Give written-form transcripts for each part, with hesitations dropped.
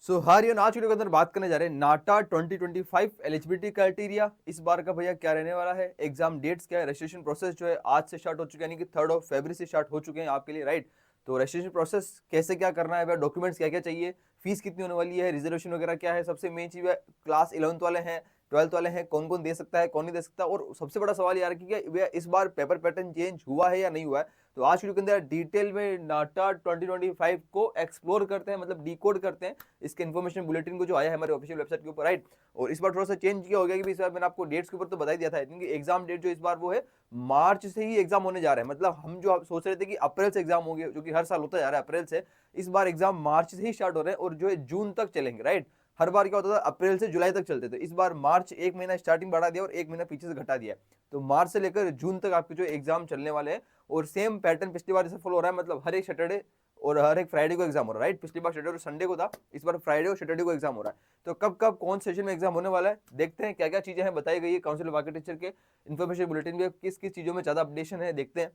हारियन आज वीडियो के अंदर बात करने जा रहे हैं नाटा 2025 एलिजिबिलिटी क्राइटेरिया। इस बार का भैया क्या रहने वाला है, एग्जाम डेट्स क्या है, रजिस्ट्रेशन प्रोसेस जो है आज से स्टार्ट हो चुके हैं, यानी कि 3 फरवरी से स्टार्ट हो चुके हैं आपके लिए, राइट। तो रजिस्ट्रेशन प्रोसेस कैसे क्या करना है, डॉक्यूमेंट्स क्या क्या चाहिए, फीस कितनी होने वाली है, रिजर्वेशन वगैरह क्या है, सबसे मेन चीज है क्लास 11th वाले हैं, 12th वाले हैं, कौन कौन दे सकता है कौन नहीं दे सकता, और सबसे बड़ा सवाल यार कि क्या भैया इस बार पेपर पैटर्न चेंज हुआ है या नहीं हुआ है। तो आज वीडियो के अंदर डिटेल में नाटा 2025 को एक्सप्लोर करते हैं, मतलब डिकोड करते हैं इसके इन्फॉर्मेशन बुलेटिन को जो आया है हमारे ऑफिशियल वेबसाइट के ऊपर, राइट। और इस बार थोड़ा सा चेंज किया हो गया कि इस बार मैंने आपको डेट्स के ऊपर तो बता ही दिया था, क्योंकि एग्जाम डेट जो इस बार वो है मार्च से ही एग्जाम होने जा रहा है। मतलब हम जो सोच रहे थे कि अप्रैल से एग्जाम होंगे, जो कि हर साल होता जा रहा है अप्रैल से, इस बार एग्जाम मार्च से ही स्टार्ट हो रहे हैं और जो है जून तक चलेंगे, राइट। हर बार क्या होता था अप्रैल से जुलाई तक चलते थे, इस बार मार्च एक महीना स्टार्टिंग बढ़ा दिया और एक महीना पीछे से घटा दिया। तो मार्च से लेकर जून तक आपके जो एग्जाम चलने वाले हैं, और सेम पैटर्न पिछली बार जैसे फॉलो हो रहा है, मतलब हर एक सैटरडे और हर एक फ्राइडे को एग्जाम हो रहा है, राइट। पिछली बार सैटरडे और संडे को था, इस बार फ्राइडे और सैटरडे को एग्जाम हो रहा है। तो कब कब कौन सेशन में एग्जाम होने वाला है देखते हैं, क्या क्या चीजें हैं बताई गई है काउंसिल ऑफ आर्किटेक्चर के इन्फॉर्मेशन बुलेटिन में, किस किस चीजों में ज्यादा अपडेशन है, देखते हैं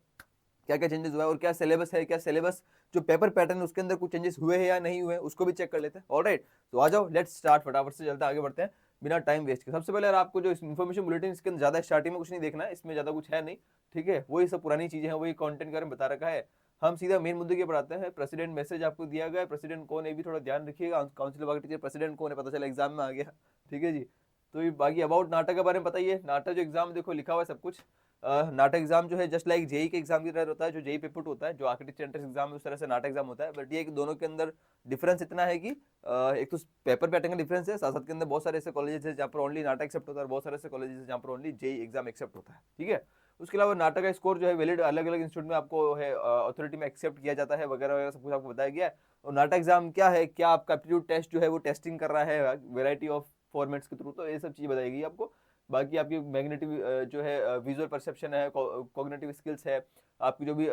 क्या क्या चेंजेस हुआ है और क्या सिलेबस है, क्या सिलेबस जो पेपर पैटर्न है उसके अंदर कुछ चेंजेस हुए हैं या नहीं हुए, उसको भी चेक कर लेते हैं। ऑलराइट, तो आ जाओ लेट्स स्टार्ट, फटाफट से चलते आगे बढ़ते हैं बिना टाइम वेस्ट के। सबसे पहले यार आपको जो इन्फॉर्मेशन बुलेटिन इसके अंदर ज्यादा स्टार्टिंग में कुछ नहीं देखना है, इसमें ज्यादा कुछ है नहीं, ठीक है। वही सब पुरानी चीजें हैं, वही कंटेंट के बारे में बता रखा है। हम सीधा मेन मुद्दे के बढ़ाते हैं। प्रेसिडेंट मैसेज आपको दिया गया है, प्रेसिडेंट कौन है भी थोड़ा ध्यान रखिएगा, काउंसिल ऑफ आर्किटेक्चर प्रेसिडेंट कौन है पता चला एग्जाम में आ गया, ठीक है जी। तो ये बाकी अबाउट नाटा के बारे में बताइए। नाटा जो एग्जाम देखो लिखा हुआ है सब कुछ। नाटा एग्जाम जो है जस्ट लाइक जेई के एग्जाम की तरह होता है, जो जेई पेपर होता है, जो आर्किटेक्चर एंट्रेंस एग्जाम है उस तरह से नाटा एग्जाम होता है। बट ये दोनों के अंदर डिफरेंस इतना है कि एक तो पेपर पैटर्न का डिफरेंस है, साथ साथ के अंदर बहुत सारे ऐसे कॉलेजेस है जहाँ पर ओनली नाटा एक्सेप्ट होता है, और बहुत सारे ऐसे कॉलेजेस है जहाँ पर ओनली जेई एग्जाम एक्सेप्ट होता है, ठीक है। उसके अलावा नाटा का स्कोर जो है वैलिड अलग अलग इंस्टीट्यूट में आपको है अथॉरिटी में एक्सेप्ट किया जाता है, वगैरह वगैरह सब कुछ आपको बताया गया है। और नाटा एग्जाम क्या है, क्या आपका एप्टीट्यूड टेस्ट जो है वो टेस्टिंग कर रहा है वेराइटी ऑफ फॉर्मेट्स के थ्रू, तो ये सब चीज़ बताई गई आपको। बाकी आपकी मैग्नेटिव जो है विजुअल परसेप्शन है, कॉग्निटिव स्किल्स है, आपकी जो भी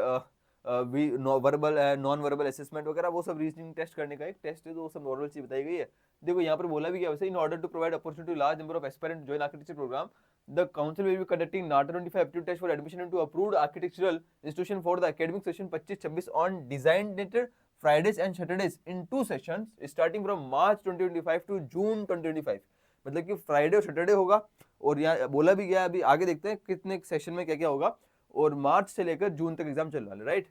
वर्बल है, नॉन वर्बल असेसमेंट वगैरह, वो सब रीजनिंग टेस्ट करने का एक टेस्ट है, तो वो सब नॉर्मल चीज बताई गई है। देखो यहाँ पर बोला भी गया वैसे, in order to provide opportunity large number of aspirant join architecture programme, the council will be conducting NATA 25 aptitude test for admission into approved architectural institution for the academic session 25-26 on designated Fridays and Saturdays in 2 sessions starting from March 2025 to June 2025। मतलब कि Friday और Saturday होगा, और यहाँ बोला भी गया, अभी आगे देखते हैं कितने सेशन में क्या क्या होगा, और मार्च से लेकर जून तक एग्जाम चलने वाले, right.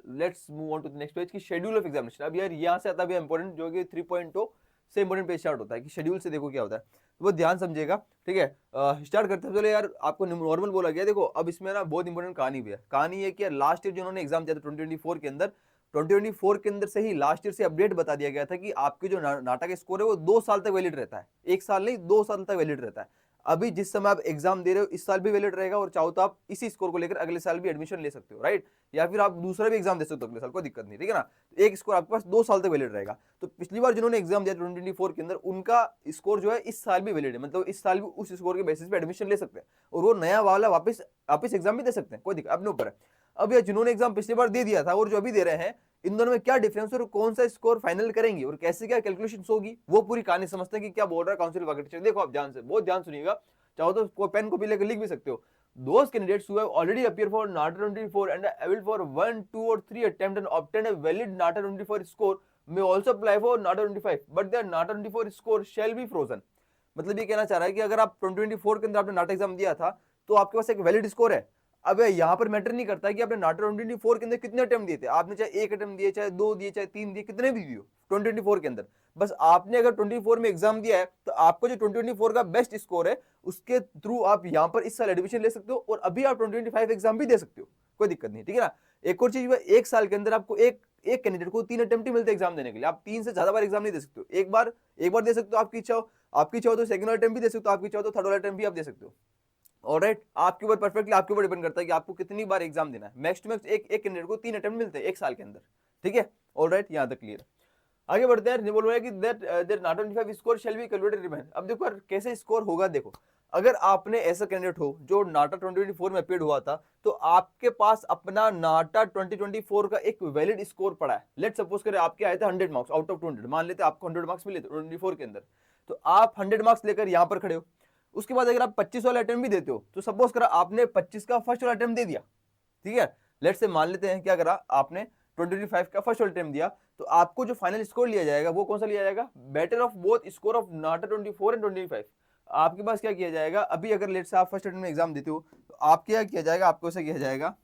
Let's move on to the next page की शेड्यूल ऑफ एग्जामिनेशन। अब यार यहाँ से आता है इंपॉर्टेंट, जो कि 3.0 से इंपॉर्टेंट पेज स्टार्ट होता है कि शेड्यूल से देखो क्या होता है, तो वो ध्यान समझिएगा, ठीक है। स्टार्ट करते हैं। चलो यार आपको नॉर्मल बोला गया, देखो अब इसमें ना बहुत इंपॉर्टेंट कहानी भी है। कहानी है कि लास्ट ईयर जो उन्होंने एग्जाम दिया था 2024 के अंदर, 2024 के अंदर से ही लास्ट ईयर से अपडेट बता दिया गया था कि आपके जो नाटक स्कोर है वो 2 साल तक वैलिड रहता है, 1 साल नहीं 2 साल तक वैलिड रहता है। अभी जिस समय आप एग्जाम दे रहे हो इस साल भी वैलिड रहेगा, और चाहो तो आप इसी स्कोर को लेकर अगले साल भी एडमिशन ले सकते हो, राइट। या फिर आप दूसरा भी एग्जाम दे सकते हो अगले साल, कोई दिक्कत नहीं, ठीक है ना। एक स्कोर आपके पास 2 साल तक वैलिड रहेगा। तो पिछली बार जिन्होंने एग्जाम दिया 2024 के अंदर, उनका स्कोर जो है इस साल भी वैलिड है, मतलब इस साल भी उस स्कोर के बेसिस पे एडमिशन ले सकते हैं, और वो नया वाला वापस एग्जाम भी दे सकते हैं, कोई दिक्कत अपने ऊपर है। अब ये जिन्होंने एग्जाम पिछली बार दे दिया था और जो अभी दे रहे हैं, इन दोनों में क्या डिफरेंस है और कौन सा स्कोर फाइनल करेंगे और कैसे क्या कैलकुलेशन होगी, वो पूरी कहानी समझते हैं कि क्या बोल रहा है काउंसिल ऑफ आर्किटेक्चर। देखो आप ध्यान से, बहुत ध्यान सुनिएगा, चाहो तो पेन कॉपी लेकर लिख भी सकते हो। Those candidates who have already appeared for NATA 24 and are able for 1, 2 or 3 attempt and obtained a valid NATA 24 score may also apply for NATA 25, but their NATA 24 score shall be frozen। मतलब ये कहना चाह रहा है कि अगर आप 2024 के अंदर आपने नाटा एग्जाम दिया था तो आपके पास एक वैलिड स्कोर है। अब यहाँ पर मैटर नहीं करता है कि आपने नाटा 2024 के अंदर कितने अटेम्प्ट दिए थे, आपने चाहे 1 अटेम्प्ट दिए, चाहे 2 दिए, चाहे 3 दिए, कितने भी दिए 2024 के अंदर, बस आपने अगर 24 में एग्जाम दिया है तो आपको जो 2024 का बेस्ट स्कोर है उसके थ्रू आप यहाँ पर इस साल एडमिशन ले सकते हो, और अभी आप 2025 एग्जाम भी दे सकते हो, कोई दिक्कत नहीं, ठीक है ना। एक और चीज, एक साल के अंदर आपको एक कैंडिडेट को 3 अटेम्प्ट ही मिलते हैं एग्जाम देने के लिए, आप 3 से ज्यादा बार एग्जाम नहीं दे सकते हो। एक बार दे सकते हो, आपकी चाहो तो सेकंड अटेम्प्ट भी दे सकते हो, आपकी चाहो तो थर्ड अटेम्प्ट भी आप दे सकते हो। ऑलराइट, आपके ऊपर परफेक्टली आपके ऊपर डिपेंड करता है कि आपको कितनी बार एग्जाम देना है। मैक्स टू मैक्स एक कैंडिडेट को 3 अटेम्प्ट मिलते हैं एक साल के अंदर, ठीक है। ऑलराइट, यहां तक क्लियर। आगे बढ़ते हैं। बोल रहा है कि that NATA 25 score shall be calculated remain. अब देखो यार कैसे स्कोर होगा, देखो अगर आपने ऐसा कैंडिडेट हो जो नाटा 2024 में अपीयर्ड हुआ था, तो आपके पास अपना नाटा 2024 का एक वैलिड स्कोर पड़ा है। लेट सपोज करें आपके आए थे 100 मार्क्स आउट ऑफ 200, मान लेते आपको 100 मार्क्स मिले थे 24 के अंदर, तो आप 100 मार्क्स लेकर यहां पर खड़े हो। उसके बाद अगर आप 25 वाला अटेम्प्ट भी देते हो, तो सपोज करा आपने 25 का फर्स्ट वाला अटेम्प्ट दे दिया, ठीक है। लेट से मान लेते हैं क्या करा आपने 2025 का फर्स्ट अटेम्प्ट दिया, तो आपको जो फाइनल स्कोर लिया जाएगा वो कौन सा लिया जाएगा, better of both score of NATA 24 and 25। आपके पास क्या किया जाएगा, अभी अगर लेट से आप फर्स्ट अटेम्प्ट में एग्जाम देते हो तो आपके क्या किया जाएगा, आपको ऐसा किया जाएगा,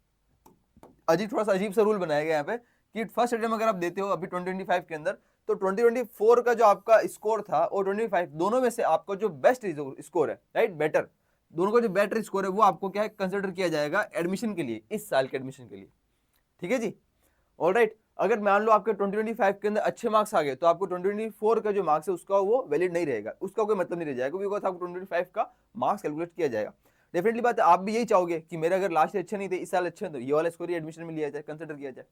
अजीब थोड़ा सा अजीब सा रूल बनाया गया यहाँ पे कि फर्स्ट अटेम्प्ट अगर आप देते हो अभी 2025 के अंदर, तो 2024 का जो आपका स्कोर था और 25 दोनों में से आपका जो बेस्ट स्कोर है, राइट, बेटर, दोनों का जो बेटर स्कोर है वो आपको क्या है कंसिडर किया जाएगा एडमिशन के लिए, इस साल के एडमिशन के लिए। ठीक है जी, ऑलराइट। अगर मान लो आपके 2025 के अंदर अच्छे मार्क्स आ गए तो आपको 2024 का जो मार्क्स है उसका वो वैलिड नहीं रहेगा, उसका कोई मतलब नहीं रह जाएगा, बिकॉज आपको 2025 का मार्क्स कैलकुलेट किया जाएगा। डेफिनेटली बात है, आप भी यही चाहोगे कि मेरे अगर लास्ट अच्छे नहीं थे, इस साल अच्छे हैं, तो ये वाला स्कोर ही एडमिशन में लिया जाए, कंसिडर किया जाए।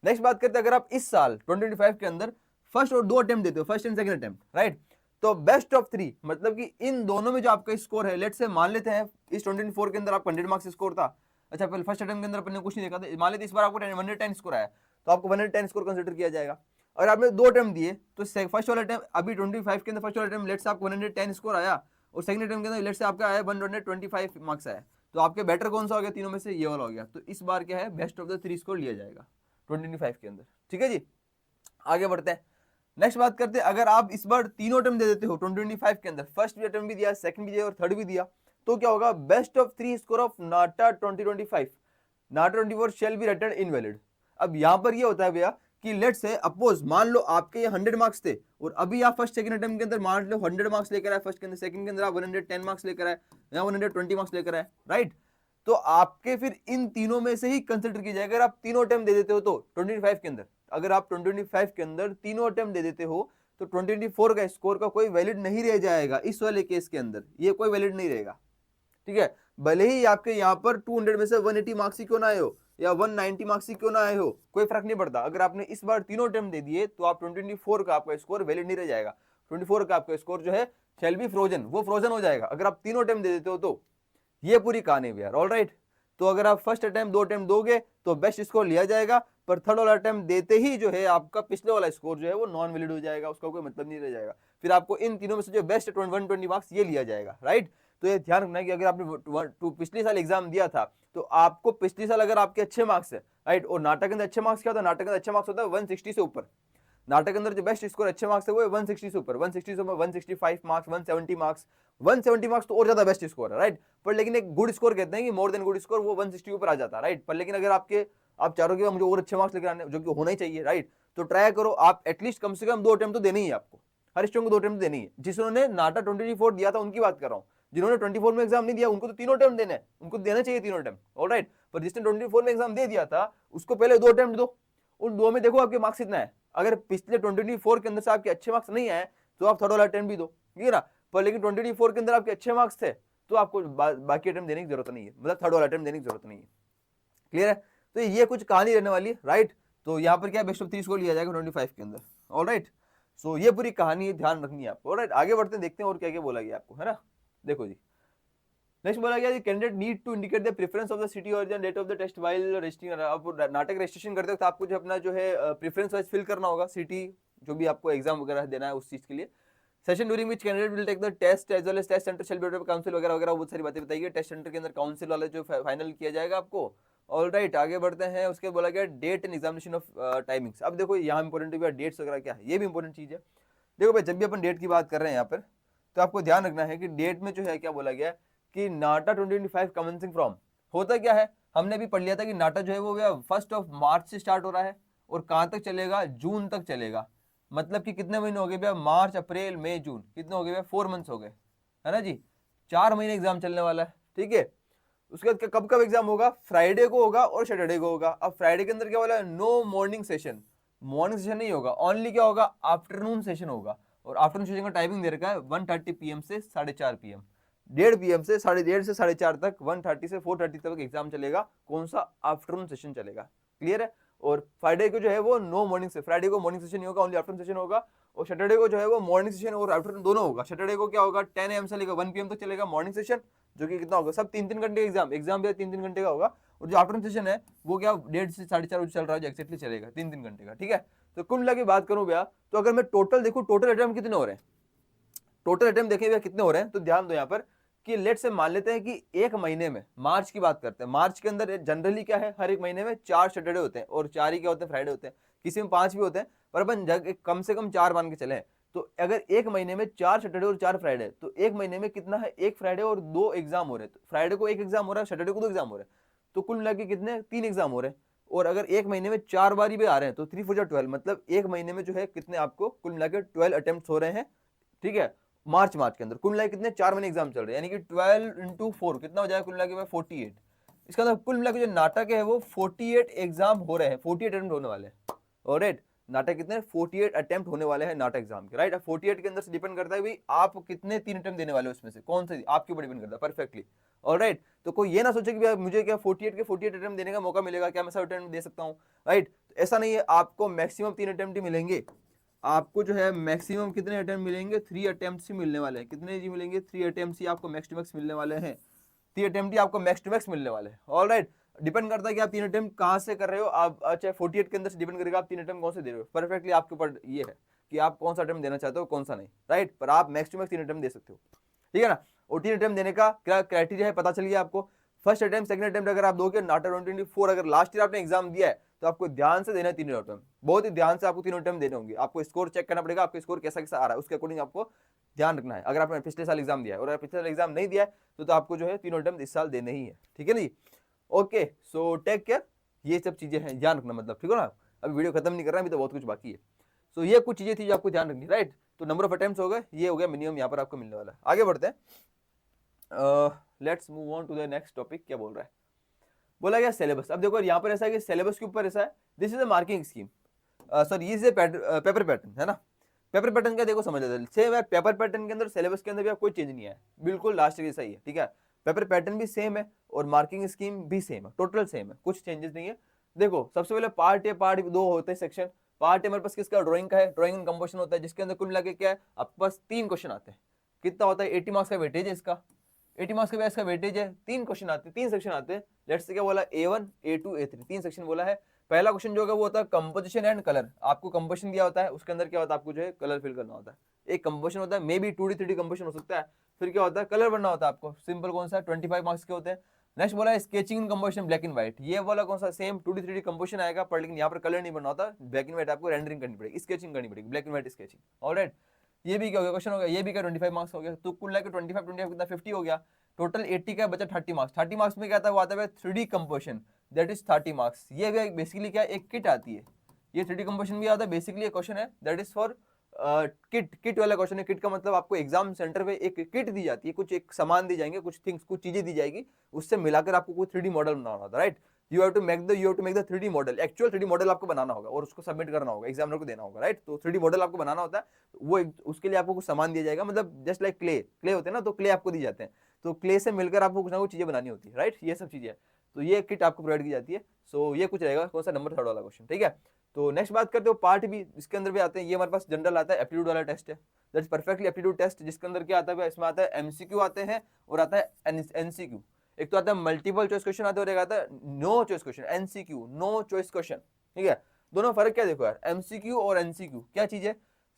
नेक्स्ट बात करते हैं, अगर आप इस साल 2025 के अंदर फर्स्ट और 2 अटेम्प्ट देते हो, first and second attempt, right, तो बेस्ट ऑफ 3, मतलब कि इन दोनों में जो आपका स्कोर है, लेट्स से मान लेते हैं इस 2024 के अंदर आपका 100 मार्क्स स्कोर था, अच्छा पहले फर्स्ट अटेम्प्ट के अंदर अपन ने कुछ नहीं देखा था, मान लेते इस बार आपको 110 स्कोर आया, तो आपको 110 स्कोर कंसिडर किया जाएगा। अगर आपने 2 अटेम्प्ट दिए तो फर्स्ट वाला अटेम्प्ट अभी 25 के अंदर फर्स्ट वाला अटेम्प्ट लेट्स से आपको 110 स्कोर आया, और सेकंड अटेम्प्ट के अंदर लेट्स से आपका आया 125 मार्क्स आया, तो आपके बेटर कौन सा हो गया तीनों में से, ये वाला हो गया। तो इस बार क्या है, बेस्ट ऑफ द 3 स्कोर लिया जाएगा 2025 के अंदर। ठीक है जी, आगे बढ़ते हैं, नेक्स्ट बात करते हैं, अगर आप इस बार तीनों अटेम्प्ट दे देते हो 2025 के अंदर, फर्स्ट भी अटेम्प्ट भी दिया, सेकंड भी दिया और थर्ड भी दिया, तो क्या होगा, best of 3 score of NATA 2025, NATA 24 shall be return invalid. अब यहां पर ये होता है भैया कि लेट्स से अपोज मान लो आपके ये 100 मार्क्स थे और अभी आप फर्स्ट सेकंड अटेम्प्ट के अंदर मान लो 100 मार्क्स लेकर आए, फर्स्ट के अंदर, सेकंड के अंदर आप 110 मार्क्स लेकर आए या 120 मार्क्स लेकर आए, राइट, तो आपके फिर इन तीनों में से ही कंसिडर किया जाएगा। अगर आप तीनों अटेम्प्ट दे देते हो तो 2025 के अंदर, अगर आप 2025 के अंदर तीनों अटेम्प्ट दे देते हो तो 2024 का स्कोर का कोई वैलिड नहीं रह जाएगा, इस वाले केस के अंदर ये कोई वैलिड नहीं रहेगा। ठीक है, भले ही आपके यहाँ पर 200 में से 180 मार्क्स ही क्यों ना आए हो या 190 मार्क्स ही क्यों ना आए हो, कोई फर्क नहीं पड़ता। अगर आपने इस बार तीनों अटेम्प्ट दे दिए तो आप 2024 का आपका स्कोर वैलिड नहीं रह जाएगा, 24 का आपका स्कोर जो है शैल बी फ्रोजन, वो फ्रोजन हो जाएगा अगर आप तीनों अटेम्प्ट दे देते हो तो। ये पूरी कहानी है यार, ऑलराइट। तो अगर आप फर्स्ट अटेम्प्ट 2 अटेम्प्ट दोगे तो बेस्ट स्कोर लिया जाएगा, पर थर्ड वाला अटेम्प्ट देते ही जो है आपका पिछले वाला स्कोर जो है वो नॉन वैलिड हो जाएगा, उसका कोई मतलब नहीं रह जाएगा। फिर आपको इन तीनों में से जो बेस्ट 120 मार्क्स ये लिया जाएगा, राइट। तो ये ध्यान रखना है कि अगर आपने पिछले साल एग्जाम दिया था तो आपको पिछले साल अगर आपके अच्छे मार्क्स है, राइट, और नाटक के अंदर अच्छे मार्क्स क्या होता है, नाटक के अंदर अच्छे मार्क्स होता है 160 से ऊपर, नाटक के अंदर जो बेस्ट स्कोर अच्छे मार्क्स है वो 160 से ऊपर, 160 से ऊपर 165 मार्क्स, 170 मार्क्स, 170 मार्क्स तो और ज्यादा बेस्ट स्कोर है, राइट। पर लेकिन एक गुड स्कोर कहते हैं कि मोर देन गुड स्कोर, वो 160 ऊपर आ जाता है, राइट। पर लेकिन अगर आप चारों के मुझे और अच्छे मार्क्स लेकर आने, जो कि होना ही चाहिए, राइट, तो ट्राई करो आप एटलीस्ट कम से कम 2 अटेम्प्ट तो देनी ही आपको, हर स्टूडेंट को 2 अटेम्प्ट देनी है। जिन्होंने नाटा 24 दिया था उनकी बात कर रहा हूँ, जिन्होंने 24 में एग्जाम नहीं दिया उनको तो 3 अटेम्प्ट देने हैं, उनको देना चाहिए 3 अटेम्प्ट, ऑलराइट। पर जिसने 24 में एग्जाम दे दिया था उसको पहले 2 अटेम्प्ट दो, उन 2 में देखो आपके मार्क्स कितना है। अगर पिछले 2024 के अंदर से आपके अच्छे मार्क्स नहीं आए तो आप थर्ड वाला अटेम्प्ट भी दो, ठीक है ना। पर लेकिन 2024 के अंदर आपके अच्छे मार्क्स थे तो आपको बाकी अटेम्प्ट देने की जरूरत नहीं है, मतलब थर्ड वाला अटेम्प्ट देने की जरूरत नहीं है, क्लियर है। तो ये कुछ कहानी रहने वाली है, राइट। तो यहाँ पर क्या बेस्ट ऑफ 3 स्कोर लिया जाएगा 25 के अंदर, ऑलराइट। सो ये पूरी कहानी है, ध्यान रखनी है आपको, ऑलराइट। आगे बढ़ते हैं, देखते हैं और क्या क्या बोला गया आपको, है ना। देखो जी, नेक्स्ट बोला गया candidate need to indicate the preference of the city origin date of the test while registering. आप नाटक रजिस्ट्रेशन करते वक्त आपको जो अपना जो है प्रेफरेंस वाइज फिल करना होगा, सिटी जो भी आपको एग्जाम वगैरह देना है उस चीज के लिए। Session during which candidate will take the test as well as test centre shall be of council वगैरह वगैरह बहुत सारी बातें बताई गई। टेस्ट सेंटर के अंदर काउंसिल वाला जो फाइनल किया जाएगा आपको, ऑलराइट। आगे बढ़ते हैं, उसके बोला गया date and examination of timings. अब देखो यहाँ इंपॉर्टेंट भी डेट्स वगैरह क्या है, ये भी इंपॉर्टेंट चीज है। देखो भाई, जब भी अपन डेट की बात कर रहे हैं यहाँ पर तो आपको ध्यान रखना है कि डेट में जो है क्या बोला गया कि नाटा 2025 कमेंसिंग फ्रॉम, होता क्या है, हमने भी पढ़ लिया था कि नाटा जो है वो 1 मार्च से स्टार्ट हो रहा है और कहां तक चलेगा, जून तक चलेगा। मतलब कि कितने महीने हो गए भैया, मार्च अप्रैल मई जून, कितने हो गए भैया, 4 मंथ्स हो गए, है ना जी। 4 महीने एग्जाम चलने वाला है, ठीक है। उसके बाद कब कब एग्जाम होगा, फ्राइडे को होगा और सैटरडे को होगा। अब फ्राइडे के अंदर क्या बोला है, no morning session, morning session नहीं होगा, ओनली क्या होगा, आफ्टरनून सेशन होगा। और आफ्टरनून सेशन का टाइमिंग दे रखा है 1:30 PM से 4:30 PM, 1:30 PM से 1:30 से 4:30 तक, 1:30 से 4:30 तक एग्जाम चलेगा। कौन सा, आफ्टरनून सेशन चलेगा, क्लियर है। और फ्राइडे को जो है वो नो मॉर्निंग से, फ्राइडे को मॉर्निंग सेशन नहीं होगा, ओनली आफ्टरनून सेशन होगा। और सैटरडे को जो है वो मॉर्निंग सेशन और आफ्टरनून दोनों होगा। सैटरडे को क्या होगा, 10 AM से लेकर 1 PM तक चलेगा मॉर्निंग सेशन, जो कि कितना होगा, सब 3-3 घंटे एग्जाम भी 3-3 घंटे का होगा। और जो आफ्टरनून सेशन है वो क्या 1:30 से 4:30 बजे चल रहा है, जो एक्जेक्टली चलेगा 3-3 घंटे का, ठीक है। तो कुल मिला के बात करूं भैया, तो अगर मैं टोटल देखूं, टोटल अटेम्प्ट कितने हो रहे हैं, टोटल अटेम्प्ट देखें भैया कितने हो रहे हैं, तो ध्यान दो यहाँ पर कि लेट से मान लेते हैं कि एक महीने में, मार्च की बात करते हैं, मार्च के अंदर जनरली क्या है, हर एक महीने में 4 सैटरडे होते हैं और 4 ही क्या होते हैं, फ्राइडे होते हैं, किसी में 5 भी होते हैं, पर अपन कम से कम 4 मान के चले। तो अगर एक महीने में 4 सैटरडे और 4 फ्राइडे, तो एक महीने में कितना है, एक फ्राइडे और 2 एग्जाम हो रहे हैं। तो फ्राइडे को एक एग्जाम हो रहा है, सैटरडे को 2 एग्जाम हो रहे हैं, तो कुल मिला के कितने, 3 एग्जाम हो रहे हैं। और अगर एक महीने में 4 बार भी आ रहे हैं तो 3 4 12, मतलब एक महीने में जो है कितने आपको कुल मिला के 12 अटेम्प्ट हो रहे हैं, ठीक है। मार्च के अंदर कुल मिला के कितने, 4 महीने एग्जाम चल रहे हैं, यानी कि 12 इंटू 4 कितना हो जाएगा, कुल मिला के 48। इसका मतलब कुल मिला के जो नाटक है वो 48 एग्जाम हो रहे हैं, 48 अटेम्प्ट होने वाले हैं। ऑलराइट, नाटक कितने, 48 अटेम्प्ट होने वाले हैं नाटक एग्जाम के, राइट। अब 48 के अंदर से डिपेंड करता है भाई आप कितने 3 अटेम्प्ट देने वाले हो, उसमें से कौन से आपके ऊपर डिपेंड करता है परफेक्टली। ऑलराइट, तो कोई ये ना सोचे कि मुझे क्या 48 के 48 अटेम्प्ट देने का मौका मिलेगा, क्या मैं सब अटेम्प्ट दे सकता हूँ, राइट। ऐसा नहीं है, आपको मैक्सिमम 3 अटेम्प्ट ही मिलेंगे। आपको जो है मैक्सिमम कितने अटेम्प्ट मिलेंगे, 3 अटेम्प्ट ही मिलने वाले हैं। कितने जी मिलेंगे, 3 अटेम्प्ट ही आपको मैक्स टू मैक्स मिलने वाले हैं। 3 अटेम्प्ट ही आपको मैक्स टू मैक्स मिलने वाले हैं। ऑलराइट, डिपेंड करता है कि आप 3 अटेम्प्ट कहाँ से कर रहे हो, आप अच्छा 48 के अंदर से डिपेंड करेगा आप 3 अटेम्प्ट कौन से दे रहे हो, परफेक्टली आपके ऊपर ये है कि आप कौन सा अटेम्प्ट देना चाहते हो कौन सा नहीं, राइट। पर आप मैक्स टू मैक्स 3 अटेम्प्ट दे सकते हो, ठीक है ना। और 3 अटेम्प्ट देने का क्या क्राइटेरिया है पता चल गया आपको। फर्स्ट अटेम्प्ट सेकंड अटेम्प्ट अगर आप दोगे, नाटा 2024 अगर लास्ट ईयर आपने एग्जाम दिया है तो आपको ध्यान से देना है 3 अटेम्प्ट, बहुत ही ध्यान से आपको 3 अटेम्प्ट देने होंगे। आपको स्कोर चेक करना पड़ेगा, आपका स्कोर कैसा कैसा आ रहा है उसके अकॉर्डिंग आपको ध्यान रखना है। अगर आपने पिछले साल एग्जाम दिया है और अगर पिछले साल एग्जाम नहीं दिया है तो आपको जो है 3 अटेम्प्ट इस साल देने ही है, ठीक है नहीं। ओके, सो टेक केयर, ये सब चीजें हैं ध्यान रखना, मतलब ठीक है ना। अभी वीडियो खत्म नहीं कर रहा, अभी तो बहुत कुछ बाकी है। सो ये कुछ चीजें थी जो आपको ध्यान रखनी, राइट। तो नंबर ऑफ अटेम्प्ट्स हो गए, ये हो गया मिनिमम यहाँ पर आपको मिलने वाला है। आगे बढ़ते हैं, let's move on to the next topic. क्या बोल रहा है, बोला गया सिलेबस। अब देखो यहाँ पर ऐसा है कि सिलेबस के ऊपर ऐसा है, this is a marking scheme, sorry ये इज पेपर पैटर्न है ना। पेपर पैटर्न का देखो समझ लेते, सेम है पेपर पैटर्न के अंदर, सिलेबस के अंदर भी कोई चेंज नहीं है, बिल्कुल लास्ट जैसा ही है, ठीक है। पेपर पैटर्न भी सेम है और मार्किंग स्कीम भी सेम है, टोटल सेम है, कुछ चेंजेस नहीं है। देखो सबसे पहले पार्ट ए पार्ट 2 होते हैं सेक्शन। पार्ट ए मेरे पास किसका, ड्राइंग का है, ड्राइंग एंड कंपोजिशन होता है, जिसके अंदर कुल मिला के क्या है आपके पास 3 क्वेश्चन आते हैं। कितना होता है, 80 मार्क्स का वेटेज है इसका, 80 मार्क्स का इसका वेटेज है, 3 क्वेश्चन आते हैं, 3 सेक्शन आते हैं। लेट्स से क्या बोला, A1 A2 A3, 3 सेक्शन बोला है। पहला क्वेश्चन जो होगा वो होता है कंपोजिशन एंड कलर। आपको कंपोजिशन दिया होता है, उसके अंदर क्या होता है आपको जो है कलर फिल करना होता है। एक कंपोजिशन होता है, may be 2D 3D composition हो सकता है। फिर क्या होता है, कलर बनना होता है आपको, सिंपल कौन सा, 25 मार्क्स के होते हैं। नेक्स्ट बोला है sketching in composition black and white, ये वाला कौन सा, सेम 2D 3D कंपोजिशन आएगा, पर लेकिन यहाँ पर कलर नहीं बनना होता, ब्लैक एंड व्हाइट आपको रेंडरिंग करनी पड़ेगी, स्केचिंग करनी पड़ेगी, black and white sketching. Alright, ये भी क्या हो गया क्वेश्चन हो गया, ये भी क्या 25 मार्क्स हो गया। तो कुल मिला के 25 कितना 50 हो गया, टोटल 80 का बचा 30 मार्क्स। 30 मार्क्स में क्या था, वो आता है 3D composition, that is 30 marks. ये भी बेसिकली क्या एक किट आती है, ये 3D कंपोजिशन भी आता है, बेसिकली एक क्वेश्चन है दैट इज फॉर किट वाला क्वेश्चन है। किट का मतलब आपको एग्जाम सेंटर पे एक किट दी जाती है, कुछ एक सामान दी जाएंगे, कुछ थिंग्स कुछ चीजें दी जाएगी, उससे मिलाकर आपको कोई 3D मॉडल बनाना होता है, right. You have to make the 3D model, actual 3D model आपको बनाना होगा और उसको सबमिट करना होगा, एग्जामिनर को देना होगा, राइट। तो 3D मॉडल आपको बनाना होता है, वो उसके लिए आपको कुछ सामान दिया जाएगा, मतलब जस्ट लाइक क्ले होते हैं ना, तो क्ले आपको दी जाते हैं, तो क्ले से मिलकर आपको कुछ ना कुछ चीजें बनानी होती है, राइट। ये सब चीजें, तो ये किट आपको प्रोवाइड की जाती है। सो ये कुछ रहेगा, कौन सा नंबर 3rd वाला क्वेश्चन, ठीक है। तो नेक्स्ट बात करते हो पार्ट भी, इसके अंदर भी आते हैं। ये हमारे पास जनरल आता है, एप्टीट्यूड वाला टेस्ट है, दैट्स परफेक्टली एप्टीट्यूड टेस्ट, जिसके अंदर क्या आता है, इसमें आता है एमसीक्यू आते हैं और आता है एनसीक्यू। एक तो आता है मल्टीपल चॉइस क्वेश्चन आते हैं और एक आता है no choice question, NCQ no choice question, ठीक है। दोनों फर्क क्या देखो यार, एमसीक्यू और एनसीक्यू क्या चीज है,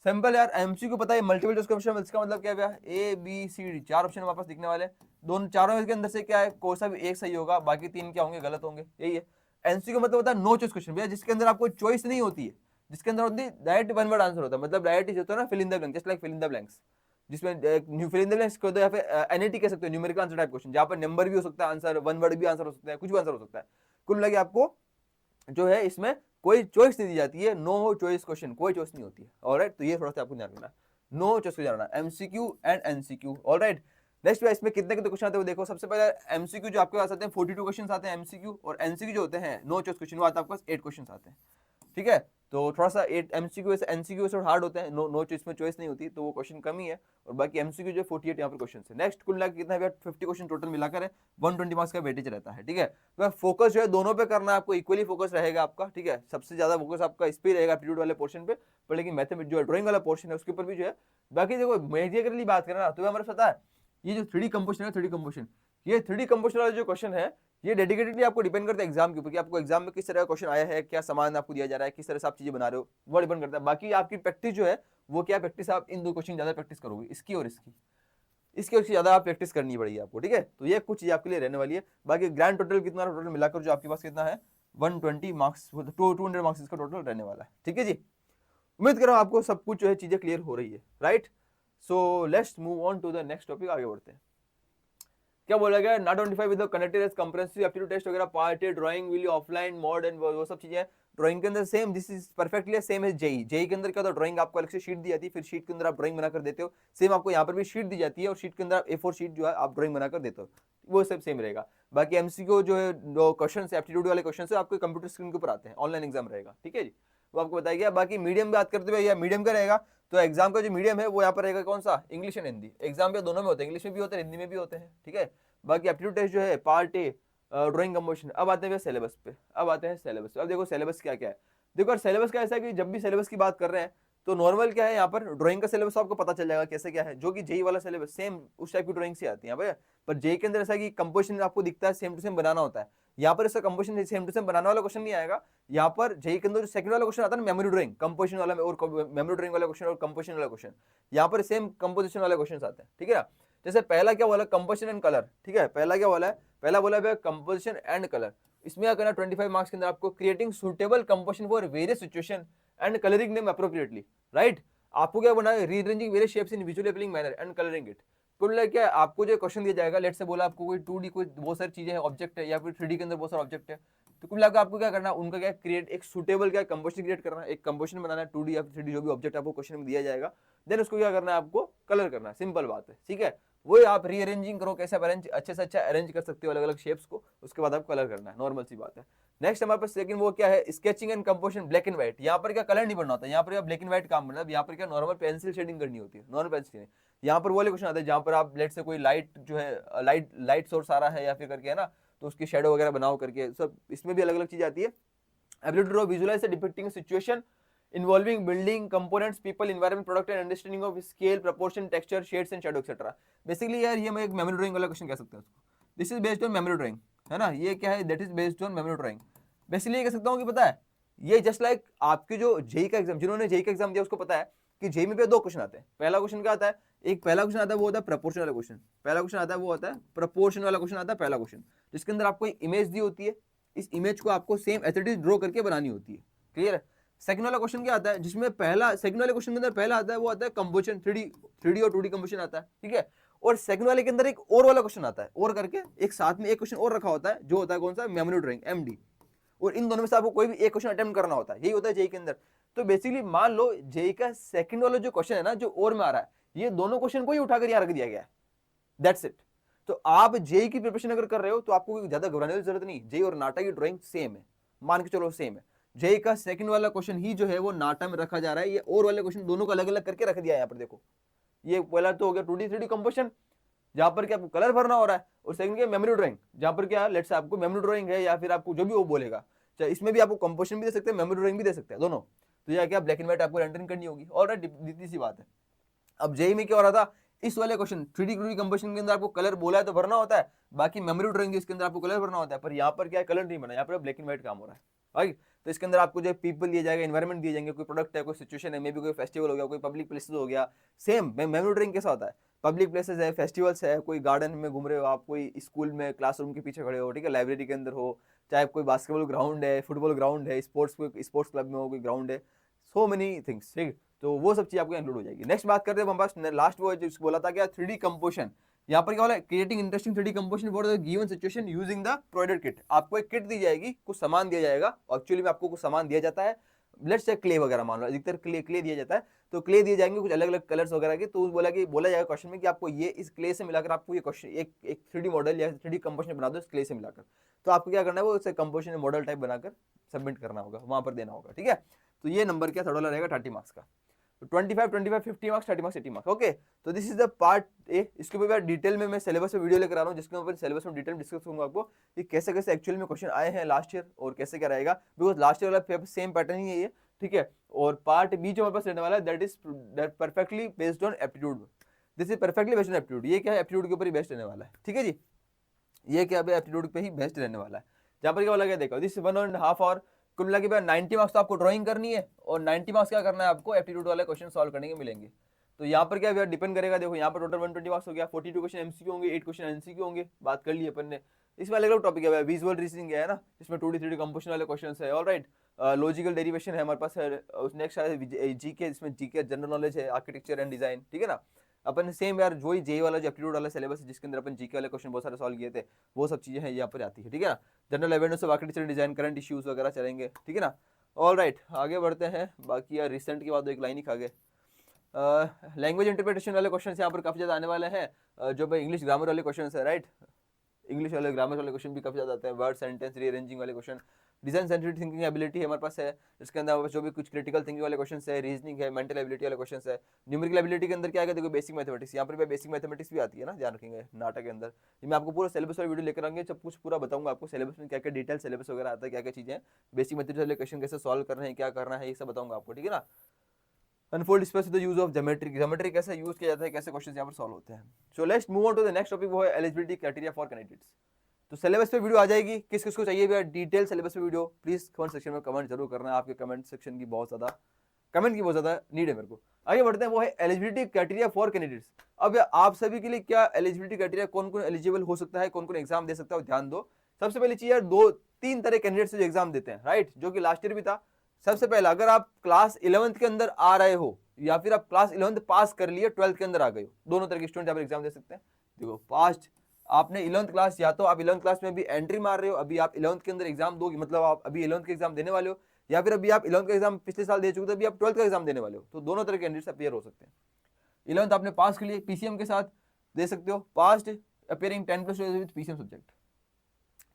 सिंपल यार। एमसीक्यू पता है मल्टीपल चॉइस क्वेश्चन, इसका मतलब क्या है, A B C D 4 option वापस दिखने वाले, दोनों चारों के अंदर से क्या है कोई सा भी एक सही होगा, बाकी 3 क्या होंगे, गलत होंगे, यही है। एनसीक्यू मतलब होता है नो चॉइस क्वेश्चन भैया, जिसके अंदर आपको चॉइस नहीं होती है, जिसके अंदर होती है डायरेक्ट वन वर्ड आंसर होता है, मतलब डायरेक्ट होता है ना, fill in the blank, just like fill in the blanks, जिसमें new fill in the blanks को या फिर एनएटी कह सकते हो, न्यूमेरिकल आंसर टाइप क्वेश्चन, जहां पर नंबर भी हो सकता है आंसर, वन वर्ड भी आंसर हो सकता है, कुछ भी आंसर हो सकता है। कुल मिला के आपको जो है इसमें कोई चॉइस नहीं दी जाती है, नो चॉइस क्वेश्चन, कोई चॉइस नहीं होती है, ऑलराइट। तो ये थोड़ा सा आपको ध्यान रखना, नो चॉइस को जानना, MCQ and NCQ, alright. Next इसमें कितने कितने क्वेश्चन आते हैं वो देखो। सबसे पहले एमसीक्यू जो आपके पास आते हैं 42 क्वेश्चन आते हैं एमसीक्यू, और एनसीक्यू जो होते हैं नो चॉइस क्वेश्चन, वो आता है आपके पास 8 क्वेश्चन आते हैं, ठीक है। तो थोड़ा सा 8 एमसीक्यू से एनसीक्यू से हार्ड होते हैं, नो चॉइस में चॉइस नहीं होती, तो वो क्वेश्चन कम ही है, और बाकी एमसीक्यू जो 48 यहाँ पर क्वेश्चन है। नेक्स्ट कुल मिला के कितना है, 50 क्वेश्चन टोटल मिलाकर है, 120 मार्क्स का वेटेज रहता है, ठीक है। तो फोकस जो है दोनों पे करना है आपको, इक्वली फोकस रहेगा आपका, ठीक है। सबसे ज्यादा फोकस आपका इस पे रहेगा एप्टीट्यूड वाले पोर्शन पे, पर लेकिन मैथमेटिक्स जो है ड्राइंग वाला पोर्शन है उसके ऊपर भी जो है। बाकी देखो मेडिकली बात करें ना, तो हमारे पता है ये जो 3D कंपोजिशन है, 3D कंपोजिशन, ये 3D कंपोजिशन वाला जो क्वेश्चन है, ये डेडिकेटेडली आपको डिपेंड करता है एग्जाम के ऊपर, कि आपको एग्जाम में किस तरह का क्वेश्चन आया है, क्या सामान आपको दिया जा रहा है, किस तरह से आप चीजें बना रहे हो, वो डिपेंड करता है। बाकी आपकी प्रैक्टिस जो है वो क्या, प्रैक्टिस आप इन 2 क्वेश्चन ज्यादा प्रैक्टिस करोगे, इसकी और इसकी। इसकी और ज़्यादा आप प्रैक्टिस करनी पड़ेगी आपको, ठीक है। तो ये कुछ चीज़ आपके लिए रहने वाली है। बाकी ग्रैंड टोटल कितना, टोटल मिलाकर जो आपके पास कितना है 120 मार्क्स, 200 मार्क्स इसका टोटल रहने वाला है, ठीक है जी। उम्मीद कर रहा हूँ आपको सब कुछ जो है चीज़ें क्लियर हो रही है, right. So let's move on to the next topic, आगे बढ़ते हैं। क्या बोला गया, not 25 with connected as comprehensive aptitude test वगैरह, part A drawing will offline mode and वो सब चीजें ड्राइंग के अंदर same, this is perfectly same as JEE. JEE के अंदर क्या होता है, ड्राइंग आपको अलग से शीट दी जाती है, फिर शीट के अंदर आप ड्राइंग बनाकर देते हो। सेम आपको यहाँ पर भी शीट दी जाती है और शीट के अंदर A4 शीट जो है आप ड्राइंग बनाकर देते हो, वो सब सेम रहेगा। बाकी एमसीक्यू जो है जो क्वेश्चन एप्टीट्यूड वाले क्वेश्चन है आपको कंप्यूटर स्क्रीन के ऊपर आते हैं, ऑनलाइन एग्जाम रहेगा, ठीक है जी, वो आपको बताया गया। बाकी मीडियम बात करते हुए, या मीडियम का रहेगा, तो एग्जाम का जो मीडियम है वो यहाँ पर रहेगा कौन सा, इंग्लिश एंड हिंदी। एग्जाम पे दोनों में होते हैं, इंग्लिश में भी होते हैं, हिंदी में भी होते हैं, ठीक है। बाकी एप्टीट्यूड टेस्ट जो है पार्ट ए ड्राइंग कंपोजिशन। अब आते हैं सिलेबस पे, अब आते हैं सिलेबस पे। अब देखो सिलेबस क्या क्या है। देखो सिलेबस का ऐसा है कि जब भी सिलेबस की बात कर रहे हैं तो नॉर्मल क्या है, यहाँ पर ड्राइंग का सिलेबस आपको पता चल जाएगा कैसे क्या है, जो कि जेई वाला सिलेबस सेम उस टाइप की ड्राइंग से आती है भाई। पर जेई के अंदर ऐसा कि कंपोजिशन आपको दिखता है सेम टू सेम बनाना होता है, यहाँ पर इसका कंपोजिशन सेम टू सेम बनाने वाला क्वेश्चन नहीं आएगा। यहाँ पर जेई के अंदर जो सेकंड वाला क्वेश्चन आता है ना, मेमोरी ड्राइंग कंपोजिशन वाला, और मेमोरी ड्राइंग वाला क्वेश्चन और कंपोजिशन वाला क्वेश्चन, यहाँ पर सेम कंपोजिशन वाले क्वेश्चन आते हैं, ठीक है ना। जैसे पहला क्या बोला, कंपोजिशन एंड कलर, ठीक है। पहला क्या बोला है, पहला बोला है कंपोजिशन एंड कलर। इसमें क्या करना, 25 मार्क्स के अंदर आपको creating suitable composition for various situation and colouring them appropriately, right. आपको क्या बना है, rearranging various shapes in visually appealing manner and colouring it. कुल क्या आपको जो क्वेश्चन दिया जाएगा, लेट से बोला आपको कोई 2D कोई बहुत सारी चीजें हैं, ऑब्जेक्ट है, या फिर 3D के अंदर बहुत सारे ऑब्जेक्ट है, तो कुल मिलाकर आपको क्या करना है, उनका क्या क्रिएट एक सुटेबल क्या कंपोजिशन क्रिएट करना है, एक कंपोजिशन बनाना है 2D या 3D जो भी ऑब्जेक्ट आपको क्वेश्चन में दिया जाएगा, देन उसको क्या करना है, आपको कलर करना है, सिंपल बात है, ठीक है। वही आप रीअरेंजिंग करो, कैसे अरेंज अच्छे से अच्छा अरेंज कर सकते हो अलग अलग शेप्स को, उसके बाद आपको कलर करना है, नॉर्मल सी बात है। नेक्स्ट हमारे पास सेकंड वो क्या है, sketching and composition black and white. यहाँ पर क्या कलर नहीं बनना होता, यहाँ पर ब्लैक एंड व्हाइट काम करना है। यहाँ पर क्या नॉर्मल पेंसिल शेडिंग करनी होती है, नॉर्मल पेंसिल। यहाँ पर वो वाले क्वेश्चन आते हैं जहाँ पर आप लेट से कोई लाइट जो है लाइट सोर्स आ रहा है या फिर करके है ना, तो उसकी शेडो वगैरह बनाओ करके सब, इसमें भी अलग अलग चीज आती है। Ability to draw visualise depicting situation involving building components, people, environment, product and understanding of scale, proportion, texture, shades and shadow etc. Basically यार ये हम एक मेमोरी ड्राइंग वाला क्वेश्चन कह सकते हैं उसको। This is based on memory drawing, है ना, ये क्या है, that is based on memory drawing. Basically ये कह सकता हूँ कि पता है, ये जस्ट लाइक आपके जो जेई का एग्जाम, जिन्होंने जेई का एग्जाम दिया उसको पता है कि जेई में पे दो क्वेश्चन आते हैं। पहला क्वेश्चन क्या आता है, एक पहला क्वेश्चन आता है वो होता है प्रपोर्शन वाला क्वेश्चन। पहला क्वेश्चन आता है वो होता है प्रपोर्शन वाला क्वेश्चन आता है, पहला क्वेश्चन जिसके अंदर आपको इमेज दी होती है, इस इमेज को आपको same as it is draw करके बनानी होती है, क्लियर है। सेकंड वाला क्वेश्चन क्या आता है, जिसमें पहला सेकंड वाले क्वेश्चन के अंदर पहला आता है वो आता है कंपोजिशन, 3D और 2D कंपोजिशन आता है, ठीक है। और सेकंड वाले के अंदर एक और वाला क्वेश्चन आता है, और करके एक साथ में एक क्वेश्चन और रखा होता है, जो होता है कौन सा, मेमोरी ड्राइंग MD। और इन दोनों में से आपको कोई भी एक क्वेश्चन अटेम्प्ट करना होता है, यही होता है जेई के अंदर। तो बेसिकली मान लो जेई का सेकंड वाला जो क्वेश्चन है ना, जो और में आ रहा है, ये दोनों क्वेश्चन को ही उठाकर यहाँ रख दिया गया है, दैट्स इट। तो आप जेई की प्रिपरेशन अगर कर रहे हो तो आपको ज्यादा घबराने की जरूरत नहीं, जेई और नाटा की ड्राइंग सेम है, मान के चलो सेम है। जेई का सेकंड वाला क्वेश्चन ही जो है वो नाटा में रखा जा रहा है, ये और वाले क्वेश्चन दोनों को अलग अलग करके रख दिया है यहाँ पर। देखो ये पहला तो हो गया 2D 3D कंपोजिशन, जहां पर क्या आपको कलर भरना हो रहा है, और सेकंड क्या मेमोरी ड्राइंग, जहां पर क्या लेट्स से आपको मेमोरी ड्राइंग है, या फिर आपको जो भी वो बोलेगा, चाहे इसमें भी आपको कंपोजिशन भी दे सकते हैं, मेमोरी ड्राइंग भी दे सकते हैं, दोनों। तो यह क्या ब्लैक एंड व्हाइट आपको रेंडरिंग करनी होगी, और सीधी सी बात है। अब जेई में क्या हो रहा था, इस वाले क्वेश्चन 3D 2D कंपोजिशन के अंदर आपको कलर बोला है तो भरना होता है, बाकी मेमोरी ड्राइंग इसके अंदर आपको कलर भरना होता है, पर यहाँ पर क्या है, कलर नहीं बना, यहाँ पर ब्लैक एंड व्हाइट काम हो रहा है, राइट। तो इसके अंदर आपको जो पीपल दिया जाएगा, एनवायरमेंट दिए जाएंगे, कोई प्रोडक्ट है, कोई सिचुएशन है, मे बी कोई फेस्टिवल हो गया, कोई पब्लिक प्लेसेस हो गया। सेम मेमोरी ड्राइंग कैसा होता है, पब्लिक प्लेसेस है, फेस्टिवल्स है, कोई गार्डन में घूम रहे हो आप, कोई स्कूल में क्लासरूम के पीछे खड़े हो, ठीक है, लाइब्रेरी के अंदर हो, चाहे कोई बास्केटबॉल ग्राउंड है, फुटबॉल ग्राउंड है, स्पोर्ट्स क्लब में हो, कोई ग्राउंड है, सो मेनी थिंग्स, ठीक। तो वो सब चीज आपको इंक्लूड हो जाएगी। नेक्स्ट बात करते हैं हम पास लास्ट वो बोला था क्या, 3D कंपोजिशन। यहाँ पर क्या बोला, creating interesting 3D composition for the given situation using the provided kit. आपको एक किट दी जाएगी, कुछ सामान दिया जाएगा, एक्चुअली में आपको कुछ सामान दिया जाता है, लेट्स से क्ले वगैरह मान लो, अधिकतर क्ले दिया जाता है, तो क्ले दिए जाएंगे कुछ अलग अलग कलर्स वगैरह के। तो बोला जाएगा क्वेश्चन में कि आपको ये इस क्ले से मिलाकर आपको ये क्वेश्चन एक 3D मॉडल या 3D कंपोजिशन बना दो इस क्ले से मिलाकर। तो आपको क्या करना है, वो उसे कंपोजिशन मॉडल टाइप बनाकर सबमिट करना होगा, वहां पर देना होगा, ठीक है। तो ये नंबर क्या थर्ड वाला रहेगा 30 मार्क्स का। 25 50 मार्क्स, 30 मार्क्स 80 मार्क्स, ओके। तो this is the part A. इसके ऊपर डिटेल में मैं सिलेबस में वीडियो लेकर आ रहा हूँ, जिसके ऊपर सिलेबस में डिटेल डिस्कस करूंगा आपको कि कैसे कैसे एक्चुअल में क्वेश्चन आए हैं लास्ट ईयर और कैसे क्या रहेगा, बिकॉज लास्ट ईयर वाला सेम पैटर्न ही है ये, ठीक है। और पार्ट बी जो हमारे पास रहने वाला है, that is perfectly based on aptitude. This is perfectly based on aptitude. ये क्या है, एप्टीट्यूड के ऊपर ही बेस्ड रहने वाला है, ठीक है जी। ये क्या है, एप्टीट्यूड पे ही बेस्ड रहने वाला है। जहाँ पर क्या बोला गया, देखो दिस 1.5 आवर कुल मिला के 90 मार्क्स तो आपको ड्राइंग करनी है, और 90 मार्क्स क्या करना है आपको, एप्टीट्यूड वाले क्वेश्चन सॉल्व करने के मिलेंगे। तो यहाँ पर क्या डिपेंड करेगा, देखो यहाँ पर टोटल 120 मार्क्स हो गया, 42 क्वेश्चन एमसीक्यू होंगे, 8 क्वेश्चन एनसीक्यू होंगे, बात कर ली अपन ने। इसमें अलग अलग टॉपिक है, विजुअल रीजनिंग है ना, इसमें 2D 3D कंपोजिशन वाले क्वेश्चन है, ऑलराइट। लॉजिकल डेरिवेशन है हमारे पास है, नेक्स्ट है जीके, इसमें जीके जनरल नॉलेज है, आर्किटेक्चर एंड डिजाइन, ठीक है ना। अपन सेम यार जो ही जेई वाला जो एप्टीट्यूड वाला सिलेबस है जिसके अंदर अपन जीके वाले क्वेश्चन बहुत सारे सॉल्व किए थे, वो सब चीजें हैं यहाँ पर आती है, ठीक है ना। General awareness of architecture design, current issues वगैरह चलेंगे, ठीक है ना। ऑलराइट, आगे बढ़ते हैं। बाकी यार रिसेंट के बाद एक लाइन ही खा गए। लैंग्वेज इंटरप्रिटेशन वाले क्वेश्चन यहाँ पर काफी ज्यादा आने वाले हैं, जो भाई इंग्लिश ग्रामर वाले क्वेश्चन है, राइट। इंग्लिश वाले ग्रामर वाले क्वेश्चन भी काफी ज्यादा आते हैं, वर्ड सेंटेंस रीअरेंजिंग वाले question, design centric thinking ability हमारे पास है, इसके अंदर जो भी कुछ क्रिटिकल थिंकिंग वाले क्वेश्चन है, रीजनिंग है, मेंटल एबिलिटी वाले क्वेश्चन है। न्यूमेरिकल एबिलिटी के अंदर क्या है, देखो बेसिक मैथमेटिक्स, यहाँ पर भी बेसिक मैथमेटिक्स भी आती है ना, ध्यान रखेंगे नाटक के अंदर। मैं आपको पूरा सिलेबस वाला वीडियो लेकर आएंगे, सब कुछ पूरा बताऊंगा आपको, सिलेबस में क्या क्या डिटेल सिलेबस वगैरह आता है, क्या क्या चीजें, बेसिक मैथमेटिक्स वाले क्वेश्चन कैसे सॉल्व करना है, क्या करना है, ये सब बताऊंगा आपको, ठीक है ना। Unfold space the use of geometry, geometry कैसे यूज किया जाता है, कैसे क्वेश्चन यहाँ पर सॉल्व होते हैं। So let's move on to the next topic, वो है एलिजिबिलिटी क्राइटेरिया फॉर कैंडिडेट्स। तो सिलेबस पे वीडियो आ जाएगी, किस किस को चाहिए भैया डिटेल सिलेबस पे वीडियो, प्लीज कमेंट सेक्शन में कमेंट जरूर करना है, आपके कमेंट सेक्शन की बहुत ज्यादा नीड है मेरे को। आगे बढ़ते हैं, वो है एलिजिबिलिटी क्राइटेरिया फॉर कैंडिडेट्स। अब आप सभी के लिए क्या एलिजिबिलिटी क्राइटेरिया, कौन कौन एलिजिबल हो सकता है, कौन कौन एग्जाम दे सकता है, ध्यान दो। सबसे पहली चीज यार, 2-3 तरह कैंडिडेट्स जो एग्जाम देते हैं, राइट, जो कि लास्ट ईयर भी था। सबसे पहला, अगर आप क्लास 11th के अंदर आ रहे हो या फिर आप क्लास 11th पास कर लिए 12th के अंदर आ गए हो, दोनों तरह के स्टूडेंट यहाँ पर एग्जाम दे सकते हैं। देखो पास्ट आपने 11th क्लास, या तो आप 11th क्लास में भी एंट्री मार रहे हो, अभी आप 11th के अंदर एग्जाम दोगे, मतलब आप अभी 11th का एग्जाम देने वाले हो, या फिर अभी आप 11th का एग्जाम पिछले साल दे चुके थे, अभी आप 12th का एग्जाम देने वाले हो, तो दोनों तरह के कैंडिडेट्स अपीयर हो सकते हैं। 11th आपने पास के लिए पीसीएम के साथ दे सकते हो, past appearing 10+ with PCM subject,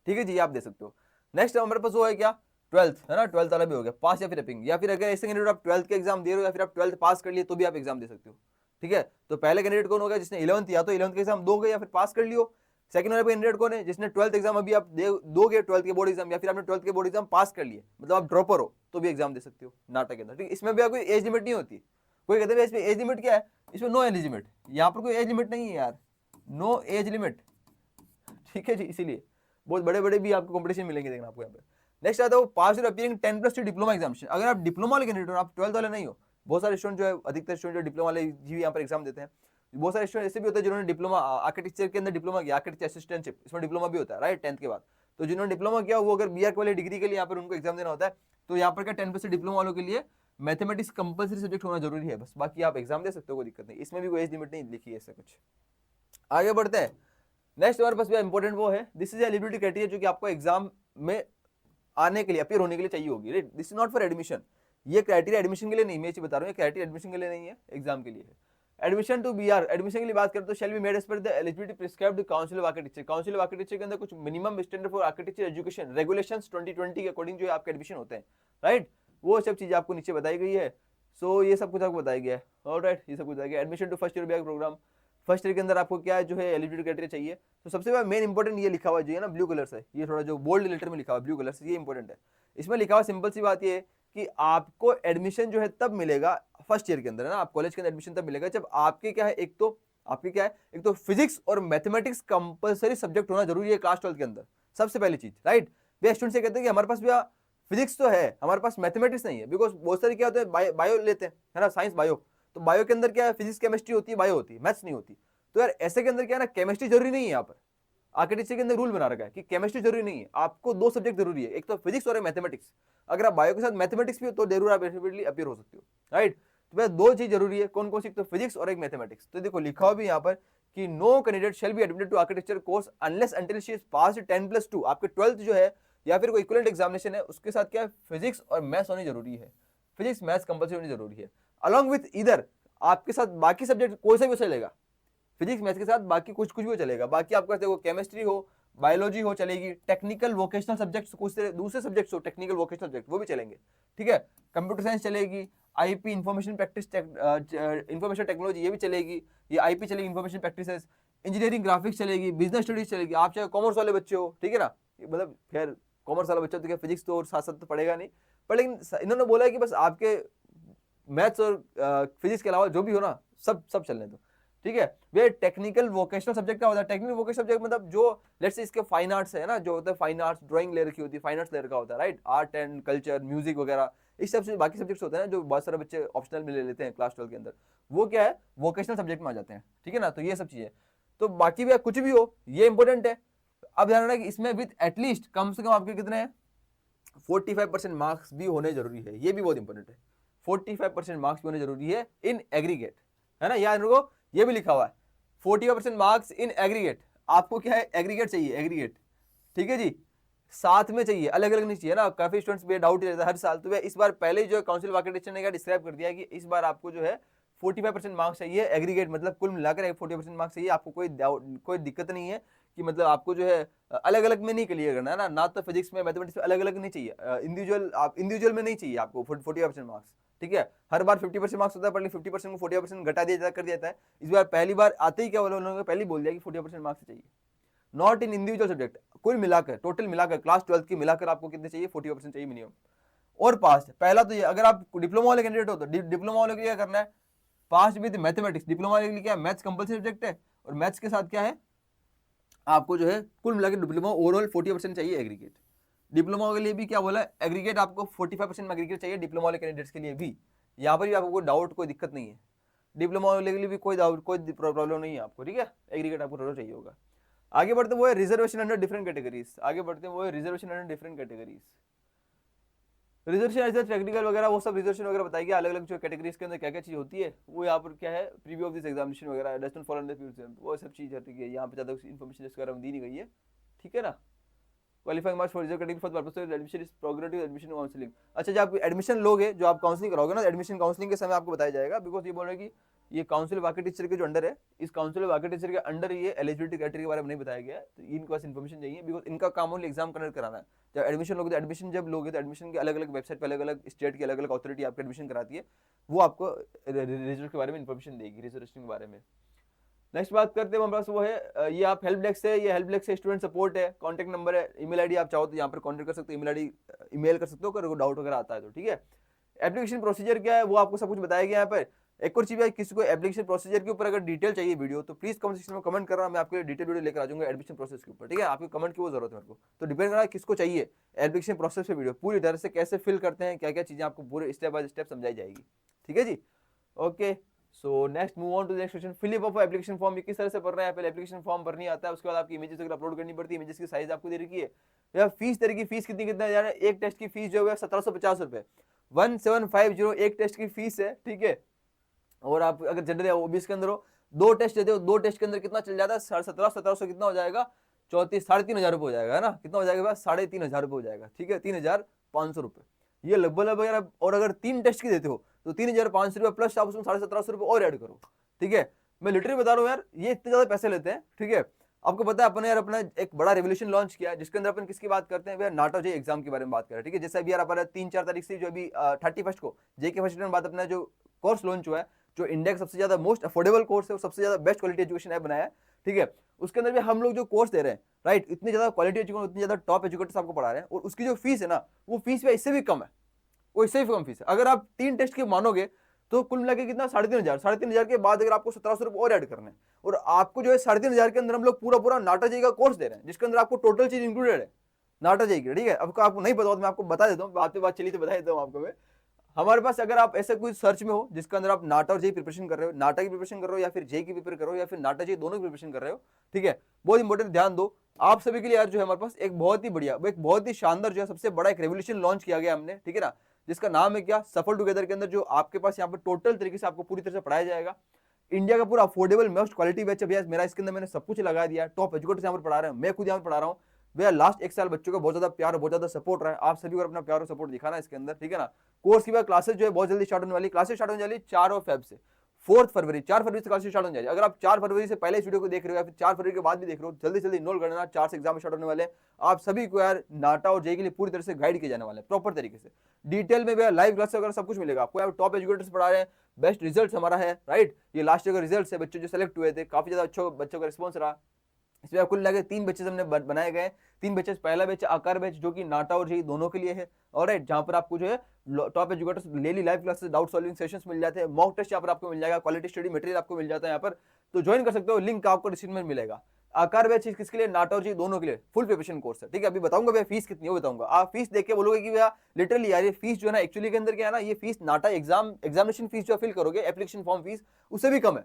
ठीक है जी, आप दे सकते हो। नेक्स्ट हमारे पास वो है क्या, 12th है ना, 12th वाला भी हो गया पास या फिर अपियरिंग, या फिर अगर ऐसे कैंडिडेट आप 12th के एग्जाम दे रहे हो या फिर आप 12th पास कर लिए तो भी आप एग्जाम दे सकते हो, ठीक है। तो पहले कैंडिडेट कौन होगा, जिसने 11th या तो 11th के एग्जाम दोगे या फिर पास कर लियो। सेकंड वाले कैंडिडेट कौन है, जिसने 12th एग्जाम अभी आप दोगे, 12th के बोर्ड एग्जाम, या फिर आपने 12th के बोर्ड एग्जाम पास कर लिए, मतलब आप ड्रॉपर हो तो भी एग्जाम दे सकते हो नाटक के अंदर, ठीक है। इसमें भी आपको एज लिमिट नहीं होती, कोई कहते हैं इसमें एज लिमिट क्या है, इसमें नो एज लिमिट, यहाँ पर कोई एज लिमिट नहीं है यार, नो एज लिमिट, ठीक है जी। इसीलिए बहुत बड़े बड़े भी आपको कंपटीशन मिलेंगे, देखना आपको यहाँ पे। नेक्स्ट आता है वो पास और अपीयरिंग 10+2 डिप्लोमा एग्जामिनेशन। अगर आप डिप्लोमा वाले कैंडिडेट हो, आप 12th वाले नहीं हो, बहुत सारे स्टूडेंट जो है, अधिकतर स्टूडेंट जो डिप्लोमा वाले भी यहाँ पर एग्जाम देते हैं। बहुत सारे स्टूडेंट ऐसे भी होते हैं जिन्होंने डिप्लोमा आर्किटेक्चर के अंदर डिप्लोमा किया, आर्किटेक्चर असिस्टेंटशिप, इसमें डिप्लोमा भी होता है, राइट, 10th के बाद। तो जिन्होंने डिप्लोमा किया वो अगर बीआर वाले डिग्री के लिए यहाँ पर उनको एग्जाम देना होता है, तो यहाँ पर क्या 10+ डिप्लोमा वालों के लिए मैथमेटिक्स कंपल्सरी सब्जेक्ट होना जरूरी है, बस, बाकी आप एग्जाम दे सकते हो, कोई दिक्कत नहीं, इसमें भी कोई एज लिमिट नहीं लिखी है ऐसा कुछ। आगे बढ़ते हैं, नेक्स्ट हमारे पास इंपॉर्टेंट वो है, दिस इज एलिजिबिलिटी क्राइटेरिया, जो कि आपको एग्जाम में आने के लिए, अपीयर होने के लिए चाहिए होगी, right. This is not for admission, ये क्राइटेरिया एडमिशन के लिए नहीं, मैं ये बता रहा हूँ, ये क्राइटेरिया एडमिशन के लिए नहीं है, एग्जाम के लिए है। एडमिशन टू बीआर, एडमिशन के लिए बात करें तो shall be made as per the eligibility prescribed council of architecture. Council of architecture के अंदर कुछ minimum standard for architecture education regulations 2020 के अकॉर्डिंग जो आपके एडमिशन होते हैं, राइट, वो सब चीजें आपको नीचे बताई गई है। सो ये सब कुछ आपको बताया गया है, ऑलराइट, ये सब कुछ बताया गया। Admission to first year BR programme, first year के अंदर आपको क्या है जो है एलिजिबिलिटी क्राइटेरिया चाहिए। तो सबसे पहले मेन इंपॉर्टेंट ये लिखा हुआ जो है ना ब्लू कलर से, ये थोड़ा जो बोल्ड लेटर में लिखा हुआ ब्लू कलर से, ये इंपॉर्टेंट है। इसमें लिखा हुआ सिंपल सी बात ये कि आपको एडमिशन जो है तब मिलेगा फर्स्ट ईयर के अंदर, है ना, आप कॉलेज के अंदर एडमिशन तब मिलेगा जब आपके क्या है, एक तो फिजिक्स और मैथमेटिक्स कंपलसरी सब्जेक्ट होना जरूरी है क्लास 12 के अंदर, सबसे पहली चीज, राइट। वे स्टूडेंट से कहते हैं कि हमारे पास भैया फिजिक्स तो है, हमारे पास मैथमेटिक्स नहीं है, बिकॉज बहुत सारे क्या होते हैं बायो लेते हैं, है ना, साइंस बायो, तो बायो के अंदर क्या है, फिजिक्स केमिस्ट्री होती है, बायो होती है, मैथ्स नहीं होती। तो यार ऐसे के अंदर क्या है ना, केमिस्ट्री जरूरी नहीं है, यहाँ पर आर्किटेक्चर के अंदर रूल बना रखा है कि केमिस्ट्री जरूरी नहीं है, आपको 2 सब्जेक्ट जरूरी है, एक तो फिजिक्स और मैथमेटिक्स। अगर आप बायो के साथ मैथमेटिक्स भी हो तो जरूर आप एलिजिबिलिटी अपीयर हो सकते हो, राइट। तो भैया 2 चीज जरूरी है, कौन कौन सी, तो फिजिक्स और एक मैथमेटिक्स। तो देखो लिखा हुआ भी यहाँ पर कि no candidate shall be admitted to architecture course unless until she is passed 10+2। आपके 12th जो है या फिर कोई इक्विवेलेंट एग्जामिनेशन है उसके साथ क्या है, फिजिक्स और मैथ्स होनी जरूरी है, फिजिक्स मैथ्स कंपल्सरी होनी जरूरी है। अलॉन्ग विथ इधर आपके साथ बाकी सब्जेक्ट कोई सा भी चलेगा, फिजिक्स मैथ्स के साथ बाकी कुछ भी चलेगा, बाकी आपका देखो केमिस्ट्री हो, बायोलॉजी हो चलेगी, टेक्निकल वोकेशनल सब्जेक्ट्स कुछ दूसरे सब्जेक्ट्स हो, टेक्निकल वोकेशनल सब्जेक्ट वो भी चलेंगे, ठीक है। कंप्यूटर साइंस चलेगी, IP information practice information technology ये भी चलेगी, ये आईपी चलेगी इंफॉर्मेशन प्रैक्टिसेस, इंजीनियरिंग ग्राफिक्स चलेगी, बिजनेस स्टडीज चलेगी, आप चाहे कॉमर्स वाले बच्चे हो, ठीक है ना, मतलब खैर कॉमर्स वाला बच्चा तो क्या फिजिक्स तो और साथ साथ तो पढ़ेगा नहीं, पर लेकिन इन्होंने बोला है कि बस आपके मैथ्स और फिजिक्स के अलावा जो भी हो ना सब चलने दो, ठीक है। वे टेक्निकल वोकेशनल सब्जेक्ट क्या होता है, टेक्निकल वोकेशनल सब्जेक्ट मतलब जो लेट्स से इसके फाइन आर्ट्स है ना, जो होता है फाइन आर्ट्स, ड्राइंग ले रखी होती है, फाइन आर्ट्स ले रखा होता है, right, art and culture, music वगैरह, इस सब से बाकी सब्जेक्ट्स होते हैं जो बहुत सारे बच्चे ऑप्शनल में ले लेते हैं क्लास 12 के अंदर, वो क्या है वोकेशनल सब्जेक्ट में आ जाते हैं, ठीक है ना। तो ये सब चीजें, तो बाकी भी कुछ भी हो ये इंपॉर्टेंट है। अब ध्यान रखना कि इसमें विद एटलीस्ट कम से कम आपके कितने हैं 45% मार्क्स भी होने जरूरी है, ये भी बहुत इंपॉर्टेंट है। 45% मार्क्स भी होने जरूरी है इन एग्रीगेट, है ना, याद रखो ये भी लिखा हुआ है 45% मार्क्स इन एग्रीगेट। आपको क्या है एग्रीगेट चाहिए, एग्रीगेट, ठीक है जी, साथ में चाहिए, अलग अलग नहीं चाहिए ना। काफी स्टूडेंट्स पे डाउट रहता है हर साल, तो इस बार पहले ही जो काउंसिल ऑफ आर्किटेक्चर ने क्या डिस्क्राइब कर दिया कि इस बार आपको जो है 45% मार्क्स चाहिए एग्रीगेट, मतलब कुल मिलाकर 45% मार्क्स चाहिए आपको। कोई दिक्कत नहीं है कि मतलब आपको जो है अलग अलग में नहीं क्लियर करना है ना, ना तो फिजिक्स में मैथमेटिक्स में अलग अलग नहीं चाहिए, इंडिविजुअल में नहीं चाहिए आपको 45% मार्क्स, ठीक है। हर बार 50% मार्क्स होता है, पर 50% को 40% घटा दिया जाता कर दिया जाता है। इस बार पहली बार आते ही क्या बोला उन्होंने, पहले बोल दिया कि 40% मार्क्स चाहिए, नॉट इन इंडिविजुअल सब्जेक्ट, कुल मिलाकर टोटल मिलाकर क्लास 12 की मिलाकर आपको कितने चाहिए 40% चाहिए मिनिमम। और पास पहला तो ये, अगर आप डिप्लोमा वाले कैंडिडेट हो तो डिप्लोमा वाले को क्या करना है, पास विद मैथमेटिक्स, डिप्लोमा वाले के लिए क्या मैथ्स कंपल्सरी सब्जेक्ट है, और मैथ्स के साथ क्या है आपको जो है कुल मिलाकर डिप्लोमा ओवरऑल 40% चाहिए एग्रीगेट। डिप्लोमा के लिए भी क्या बोला एग्रीगेट आपको 45% में एग्रीगेट चाहिए डिप्लोमा वाले कैंडिडेट्स के लिए भी। यहाँ पर भी आपको कोई डाउट कोई दिक्कत नहीं है, डिप्लोमा वाले के लिए भी कोई डाउट कोई प्रॉब्लम नहीं है आपको, ठीक है, एग्रीगेट आपको जरूर चाहिए होगा। आगे बढ़ते वो है रिजर्वेशन अंडर डिफरेंट कैटेगरीज, आगे बढ़ते हैं वो है reservation under different categories. Reservation as technical वगैरह वो सब रिजर्वेशन वगैरह बताइए, अलग अलग जो कैटेगरीज के अंदर क्या क्या चीज होती है वो यहाँ पर क्या है प्रीव्यू ऑफ दिस एग्जामिनेशन वगैरह does not follow under preview, वो सब चीज है, ठीक है। यहाँ पे ज्यादा इन्फॉर्मेशन इसके बारे में दी नहीं गई है, ठीक है ना। Qualifying marks for reserve category for the purpose of admission is progressive admission counselling. अच्छा जब आप एडमिशन लोगे, जो आप काउंसलिंग कराओगे ना, एडमिशन काउंसलिंग के समय आपको बताया जाएगा, बिकॉज ये बोल रहे हैं कि ये काउंसिल ऑफ आर्किटेक्चर के जो अंडर है, इस काउंसिल ऑफ आर्किटेक्चर के अंडर ये एलिजिबिलिटी क्राइटेरिया के बारे में नहीं बताया गया है, तो इनको पास इन्फॉर्मेशन चाहिए, बिकॉज इनका काम ओनली एग्जाम कंडक्ट कराना है। जब एडमिशन लोगे तो एडमिशन जब लोगे तो एडमिशन के अलग अलग वेबसाइट पर अलग अलग स्टेट की अलग अलग अथॉरिटी आपको एडमिशन कराती है, वो आपको रिजर्व के बारे में इन्फॉर्मेशन देगी, रिजर्वेशन के बारे में। नेक्स्ट बात करते हैं हमारे पास वो है ये आप हेल्प डेस्क है, ये हेल्प डेस्क से स्टूडेंट सपोर्ट है, कॉन्टैक्ट नंबर है, ईमेल आईडी आप चाहो तो यहाँ पर कॉन्टैक्ट कर सकते हो, ईमेल आईडी ईमेल कर सकते हो अगर डाउट वगैरह आता है तो, ठीक है। एप्लीकेशन प्रोसीजर क्या है वो आपको सब कुछ बताया गया यहाँ पर। एक और चीज है, किसी को एप्लीकेशन प्रोसीजर के ऊपर अगर डिटेल चाहिए वीडियो तो प्लीज कमेंट सेक्शन में कमेंट करना, मैं आपके लिए डिटेल वीडियो लेकर आ जाऊंगा एडमिशन प्रोसेस के ऊपर, ठीक है। आपके कमेंट की वो जरूरत है मेरे को, तो डिपेंड करना है किसको चाहिए एप्लीकेशन प्रोसेस पे वीडियो, पूरी तरह से कैसे फिल करते हैं, क्या क्या चीजें आपको पूरे स्टेप बाय स्टेप समझाई जाएगी, ठीक है जी। Okay so next move on to next question, fill up of application form, ये किस तरह से भरना है। पहले एप्लीकेशन फॉर्म भरनी आता है, उसके बाद आपकी इमेजेस वगैरह अपलोड करनी पड़ती है, इमेजेस की साइज आपको दे रखी है। या फीस तरह की फीस कितनी कितना है, एक टेस्ट की फीस जो है 1750 रुपए, 1750 एक टेस्ट की फीस है, ठीक है। और आप अगर जनरल ओबीसी के अंदर हो, दो टेस्ट देते हो, दो टेस्ट के अंदर कितना चल जाता है 1700 कितना हो जाएगा 34,500 रुपए हो जाएगा, है ना, कितना हो जाएगा 3,500 रुपए हो जाएगा, ठीक है, 3,500 रुपए ये लगभग वगैरह। और अगर 3 टेस्ट की देते हो तो 3,500 रुपए प्लस आप उसमें 1750 रुपए और ऐड करो, ठीक है। मैं लिटरली बता रहा हूँ यार ये इतने ज्यादा पैसे लेते हैं, ठीक है। आपको पता है अपने यार अपना एक बड़ा रेवोल्यूशन लॉन्च किया जिसके अंदर अपन किसकी बात करते हैं, नाटो जे एग्जाम के बारे में बात कर रहे हैं, ठीक है। जैसे अभी यार अपना 3-4 तारीख से जो अभी 31 को जेके फर्स्ट में बात अपना जो कोर्स लॉन्च हुआ है, जो इंडिया का सबसे ज्यादा मोस्ट अफोर्डेबल कोर्स है, सबसे ज्यादा बेस्ट क्वालिटी एजुकेशन ऐप बनाया है, ठीक है। उसके अंदर भी हम लोग जो कोर्स दे रहे हैं, राइट, इतनी ज्यादा क्वालिटी एजुकेशन, इतनी ज्यादा टॉप एजुकेटर्स आपको पढ़ा रहे हैं, और उसकी जो फीस है ना वो फीस भी इससे भी कम है, वो इससे भी कम फीस है। अगर आप 3 टेस्ट के मानोगे तो कुल मिला के कितना 3,500 के बाद अगर आपको 1700 रुपए और ऐड करने हैं, और आपको जो है 3,500 के अंदर हम लोग पूरा पूरा नाटा जी का कोर्स दे रहे हैं जिसके अंदर आपको टोटल चीज इंक्लूडेड है नाटा जी की, ठीक है। अब आपको नहीं पता तो मैं आपको बता देता हूँ, बात पे बात चली तो बता देता हूँ आपको मैं। हमारे पास अगर आप ऐसे कोई सर्च में हो जिसके अंदर आप नाटा और जे प्रिपरेशन कर रहे हो, नाटा की प्रिपरेशन कर रहे हो या फिर जे की प्रिपेयर कर रहे हो या फिर नाटा जे दोनों की प्रिपरेशन कर रहे हो, ठीक है, बहुत इंपॉर्टेंट ध्यान दो आप सभी के लिए यार। जो है हमारे पास एक बहुत ही बढ़िया, एक बहुत ही शानदार जो है सबसे बड़ा एक रेवोल्यूशन लॉन्च किया गया हमने, ठीक है ना, जिसका नाम है क्या सफल टुगेदर, के अंदर जो आपके पास यहाँ पर टोटल तरीके से आपको पूरी तरह से पढ़ाया जाएगा। इंडिया का पूरा अफोर्डेबल मोस्ट क्वालिटी बैच है भैया मेरा, इसके अंदर मैंने सब कुछ लगा दिया, टॉप एजुकेटर्स यहाँ पर पढ़ा रहे हैं, मैं खुद यहाँ पर पढ़ा रहा हूँ भैया। लास्ट 1 साल बच्चों का बहुत ज्यादा प्यार, बहुत ज्यादा सपोर्ट रहा है, आप सभी को अपना प्यार और सपोर्ट दिखाना है इसके अंदर, ठीक है ना। कोर्स की बाद क्लासेस जो है बहुत जल्दी स्टार्ट होने वाली, क्लासेस स्टार्ट होने वाली 4 फेब से 4 फरवरी, 4 फरवरी से क्लासेस स्टार्ट होने जाएगी। अगर आप 4 फरवरी से पहले इस वीडियो को देख रहे हो या फिर 4 फरवरी के बाद भी देख रहे हो, जल्दी जल्दी इनरोल कर लेना, 4 से एग्जाम स्टार्ट होने वाले। आप सभी को यार नाटा और जे के लिए पूरी तरह से गाइड किए जाने वाले हैं प्रॉपर तरीके से, डिटेल में भैया लाइव क्लास वगैरह सब कुछ मिलेगा आपको। यहाँ टॉप एजुकेटर्स पढ़ा रहे हैं, बेस्ट रिजल्ट हमारा है, राइट। ये लास्ट ईयर का रिजल्ट है, बच्चों जो सेलेक्ट हुए थे काफी ज्यादा अच्छा बच्चों का रिस्पॉन्स रहा, इसमें कुल लगे 3 बैचेस हमने बनाए गए हैं। 3 बैचेस, पहला बैच आकार बैच जो कि नाटा और जेई दोनों के लिए है। ऑलराइट, जहां पर आपको जो है top educators daily live classes, doubt solving sessions मिल जाते हैं, मॉक टेस्ट यहाँ पर आपको मिल जाएगा, क्वालिटी स्टडी मटेरियल आपको मिल जाता है यहाँ पर, तो ज्वाइन कर सकते हो, लिंक आपको डिस्क्रिप्शन में मिलेगा। आकार बैच किसके लिए, नाटा और जेई दोनों के लिए फुल प्रिपरेशन कोर्स है। ठीक है, अभी बताऊंगा भैया फीस कितनी है, वो बताऊंगा। आप फीस देख के बोलोगे कि भैया लिटरली यार ये फीस जो है ना, एक्चुअली के अंदर क्या है ना, ये फीस नाटा एग्जामिनेशन फीस जो फिल करोगे, एप्लीकेशन फॉर्म फीस, उससे भी कम है,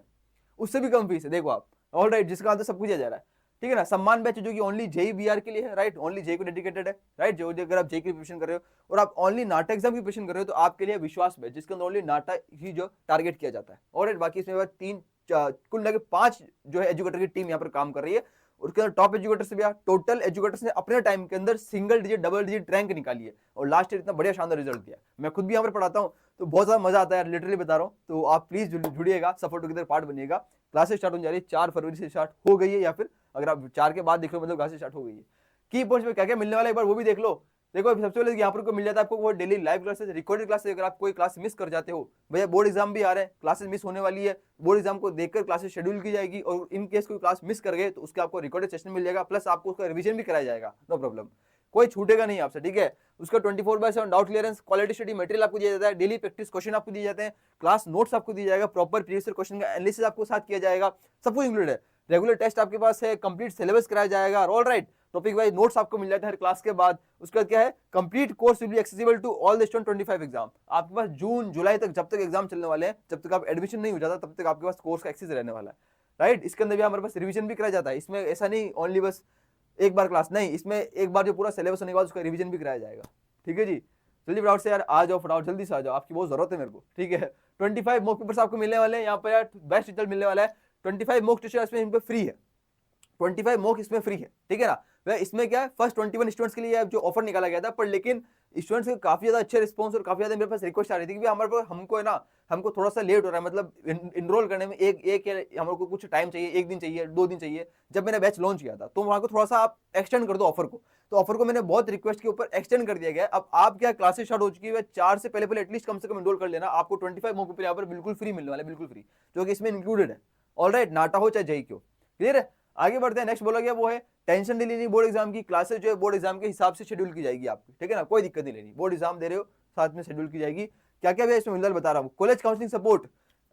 उससे भी कम फीस है। देखो आप, ऑलराइट, जिसका अंदर सब कुछ आ जा रहा है। ठीक है ना, सम्मान बैच जो कि ओनली जेई बीआर के लिए है, राइट, ओनली जेई को डेडिकेटेड है, राइट। जो अगर आप जेई की प्रिपरेशन कर रहे हो और आप ओनली नाटा एग्जाम की प्रिपरेशन कर रहे हो, तो आपके लिए विश्वास बैच, जिसके अंदर ओनली नाटा ही जो टारगेट किया जाता है। ऑलराइट, बाकी इसमें कुल लगे 5 जो है एजुकेटर की टीम यहाँ पर काम कर रही है। उसके अंदर टॉप एजुकेटर्स भी, टोटल एजुकेटर्स ने अपने टाइम के अंदर single digit double digit rank निकाली है और लास्ट ईयर इतना बढ़िया शानदार रिजल्ट दिया। मैं खुद भी यहाँ पर पढ़ाता हूँ, तो बहुत ज्यादा मजा आता है, लिटरली बता रहा हूँ। तो आप प्लीज जुड़िएगा, सपोर्ट टुगेदर पार्ट बनिएगा। क्लासेस स्टार्ट होने जा रही है, 4 फरवरी से स्टार्ट हो गई है, या फिर अगर आप 4 के बाद देख लो मतलब क्लासेस स्टार्ट हो गई है। की पॉइंट्स में क्या क्या मिलने वाला है एक बार वो भी देख लो। देखो सबसे पहले यहाँ पर मिल जाता है आपको वो daily live classes, recorded classes. अगर आप कोई क्लास मिस कर जाते हो, भैया बोर्ड एग्जाम भी आ रहे हैं, क्लासेस मिस होने वाली है, बोर्ड एग्जाम को देखकर क्लासेस शेड्यूल की जाएगी, और इन केस कोई क्लास मिस कर गए तो उसका आपको रिकॉर्डेड सेशन मिल जाएगा, प्लस आपको उसका रिवीजन भी कराया जाएगा, नो प्रॉब्लम, कोई छूटेगा नहीं आपसे। ठीक है, उसका 24/7 doubt clearance, quality study material आपको दिया जाता है, डेली प्रैक्टिस क्वेश्चन आपको दिए जाते हैं, क्लास नोट्स आपको दिया जाएगा, प्रॉपर प्रीवियस क्वेश्चन का एनालिसिस आपको साथ किया जाएगा, सब कुछ इंक्लूडेड है। रेगुलर टेस्ट आपके पास है, कंप्लीट सिलेबस कराया जाएगा, all right, topic wise notes आपको मिल जाते हैं हर क्लास के बाद। उसके बाद क्या है, complete course will be accessible to all the student 25 exam. आपके पास जून जुलाई तक जब तक एग्जाम चलने वाले हैं, जब तक आप एडमिशन नहीं हो जाता तब तक आपके पास कोर्स का एक्सेस रहने वाला है, राइट। इसके अंदर भी हमारे पास रिवीजन भी कराया जाता है। इसमें ऐसा नहीं ओनली बस एक बार क्लास नहीं, इसमें एक बार जो पूरा सिलेबस होने के बाद उसका रिवीजन भी कराया जाएगा। ठीक है जी, जल्दी फटाफट से यार आ जाओ, फटाफट जल्दी से आ जाओ, आपकी बहुत जरूरत है मेरे को। ठीक है, 25 मॉक पेपर्स आपको मिलने वाले हैं यहाँ पर यार, बेस्ट रिजल्ट मिलने वाला है। 25 मॉक टेस्ट इसमें इन पे फ्री है, 25 मॉक इसमें फ्री है। ठीक है ना, वह इसमें क्या है, फर्स्ट 21 स्टूडेंट्स के लिए जो ऑफर निकाला गया था, पर लेकिन स्टूडेंट्स के काफी ज्यादा अच्छे रिस्पॉन्स और काफी ज्यादा मेरे पास रिक्वेस्ट आ रही थी कि हमारे पास हमको है ना, हमको थोड़ा सा लेट हो रहा है, मतलब इनरोल करने में एक हमको कुछ टाइम चाहिए, 1 दिन चाहिए, 2 दिन चाहिए। जब मैंने बैच लॉन्च किया था तो वहां को थोड़ा सा आप एक्सटेंड कर दो ऑफर को, तो ऑफर को मैंने बहुत रिक्वेस्ट के ऊपर एक्सटेंड कर दिया गया। अब आप क्या, क्लासेस स्टार्ट हो चुकी है, 4 से पहले एटलीस्ट कम से कम इनरोल कर लेना, आपको 25 मॉक पेपर यहाँ पर बिल्कुल फ्री मिलने वाले, बिल्कुल फ्री, जो कि इसमें इंक्लूडेड है। ऑलराइट, नाटा हो चाहे जेईई क्यों, क्लियर है। आगे बढ़ते हैं, नेक्स्ट बोला गया वो है टेंशन नहीं लेनी, बोर्ड एग्जाम की क्लासेस जो है बोर्ड एग्जाम के हिसाब से शेड्यूल की जाएगी आपकी। ठीक है ना, कोई दिक्कत नहीं लेनी, बोर्ड एग्जाम दे रहे हो साथ में शेड्यूल की जाएगी। क्या क्या भैया इसमें मिलकर बता रहा हूँ, कॉलेज काउंसलिंग सपोर्ट,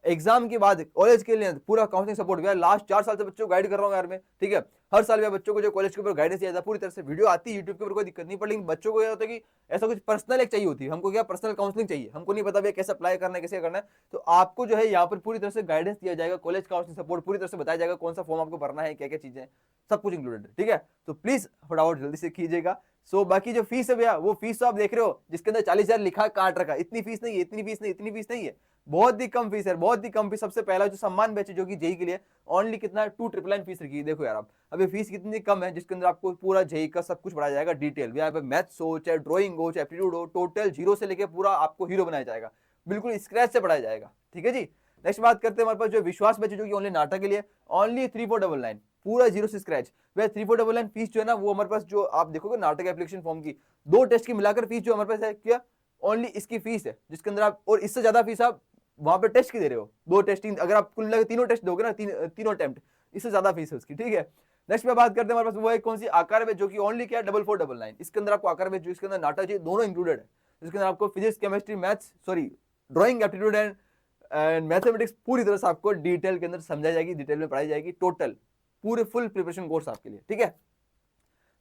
एग्जाम के बाद कॉलेज के लिए पूरा काउंसलिंग सपोर्ट। यार लास्ट 4 साल से बच्चों को गाइड कर रहा हूँ यार मैं। ठीक है, हर साल मैं बच्चों को जो कॉलेज के ऊपर गाइडेंस दिया था, पूरी तरह से वीडियो आती है यूट्यूब के ऊपर, कोई दिक्कत नहीं। पर लेकिन बच्चों को यह होता है कि ऐसा कुछ पर्सनल एक चाहिए होती है, हमको क्या पर्सनल काउंसलिंग चाहिए, हमको नहीं पता भैया कैसे अप्लाई करना है, कैसे करना है। तो आपको जो है यहाँ पर पूरी तरह से गाइडेंस दिया जाएगा, कॉलेज काउंसलिंग सपोर्ट पूरी तरह से बताया जाएगा, कौन सा फॉर्म आपको भरना है, क्या क्या चीजें, सब कुछ इंक्लूडेड है। ठीक है, तो प्लीज फटाफट जल्दी से कीजिएगा। सो बाकी जो फीस है भैया, वो फीस तो आप देख रहे हो, जिसके अंदर 40,000 लिखा काट रखा, इतनी फीस नहीं है, इतनी फीस नहीं, इतनी फीस नहीं है, बहुत ही कम फीस है, बहुत ही कम फीस। सबसे पहला जो सम्मान बैच है जो कि जेई के लिए, ओनली कितना 2,999 फीस रखी है। देखो यार आप अभी फीस कितनी कम है, जिसके अंदर आपको पूरा जेई का सब कुछ पढ़ाया जाएगा डिटेल। यहाँ पे मैथ्स हो, चाहे ड्राइंग हो, चाहे एप्टीट्यूड हो, टोटल जीरो से लेके पूरा आपको हीरो बनाया जाएगा, बिल्कुल स्क्रैच से पढ़ाया जाएगा। ठीक है जी, नेक्स्ट बात करते हैं हमारे पास जो विश्वास बैच जो कि ओनली नाटक के लिए, ओनली 3499 पूरा जीरो से स्क्रैच। वह 3499 फीस जो है ना, वो हमारे पास जो आप देखोगे नाटक एप्लीकेशन फॉर्म की 2 टेस्ट की मिलाकर फीस जो हमारे पास है, क्या ओनली इसकी फीस है, जिसके अंदर आप, और इससे ज्यादा फीस आप वहां पे टेस्ट की दे रहे हो, 2 टेस्टिंग, अगर आप कुल मिलाकर तीनों टेस्ट दोगे ना, तीनों अटेम्प्ट, इससे ज्यादा फीस है उसकी। ठीक है, नेक्स्ट में बात करते हैं हमारे पास वो है कौन सी, आकार में, जो कि ओनली क्या 4499। इसके अंदर आपको आकार में जो, इसके अंदर नाटक चाहिए, दोनों इंक्लूडेड है, जिसके अंदर आपको physics, chemistry, maths, sorry drawing, aptitude and mathematics पूरी तरह से आपको डिटेल के अंदर समझाई जाएगी, डिटेल में पढ़ाई जाएगी, टोटल पूरे फुल प्रिपरेशन कोर्स आपके लिए। ठीक है,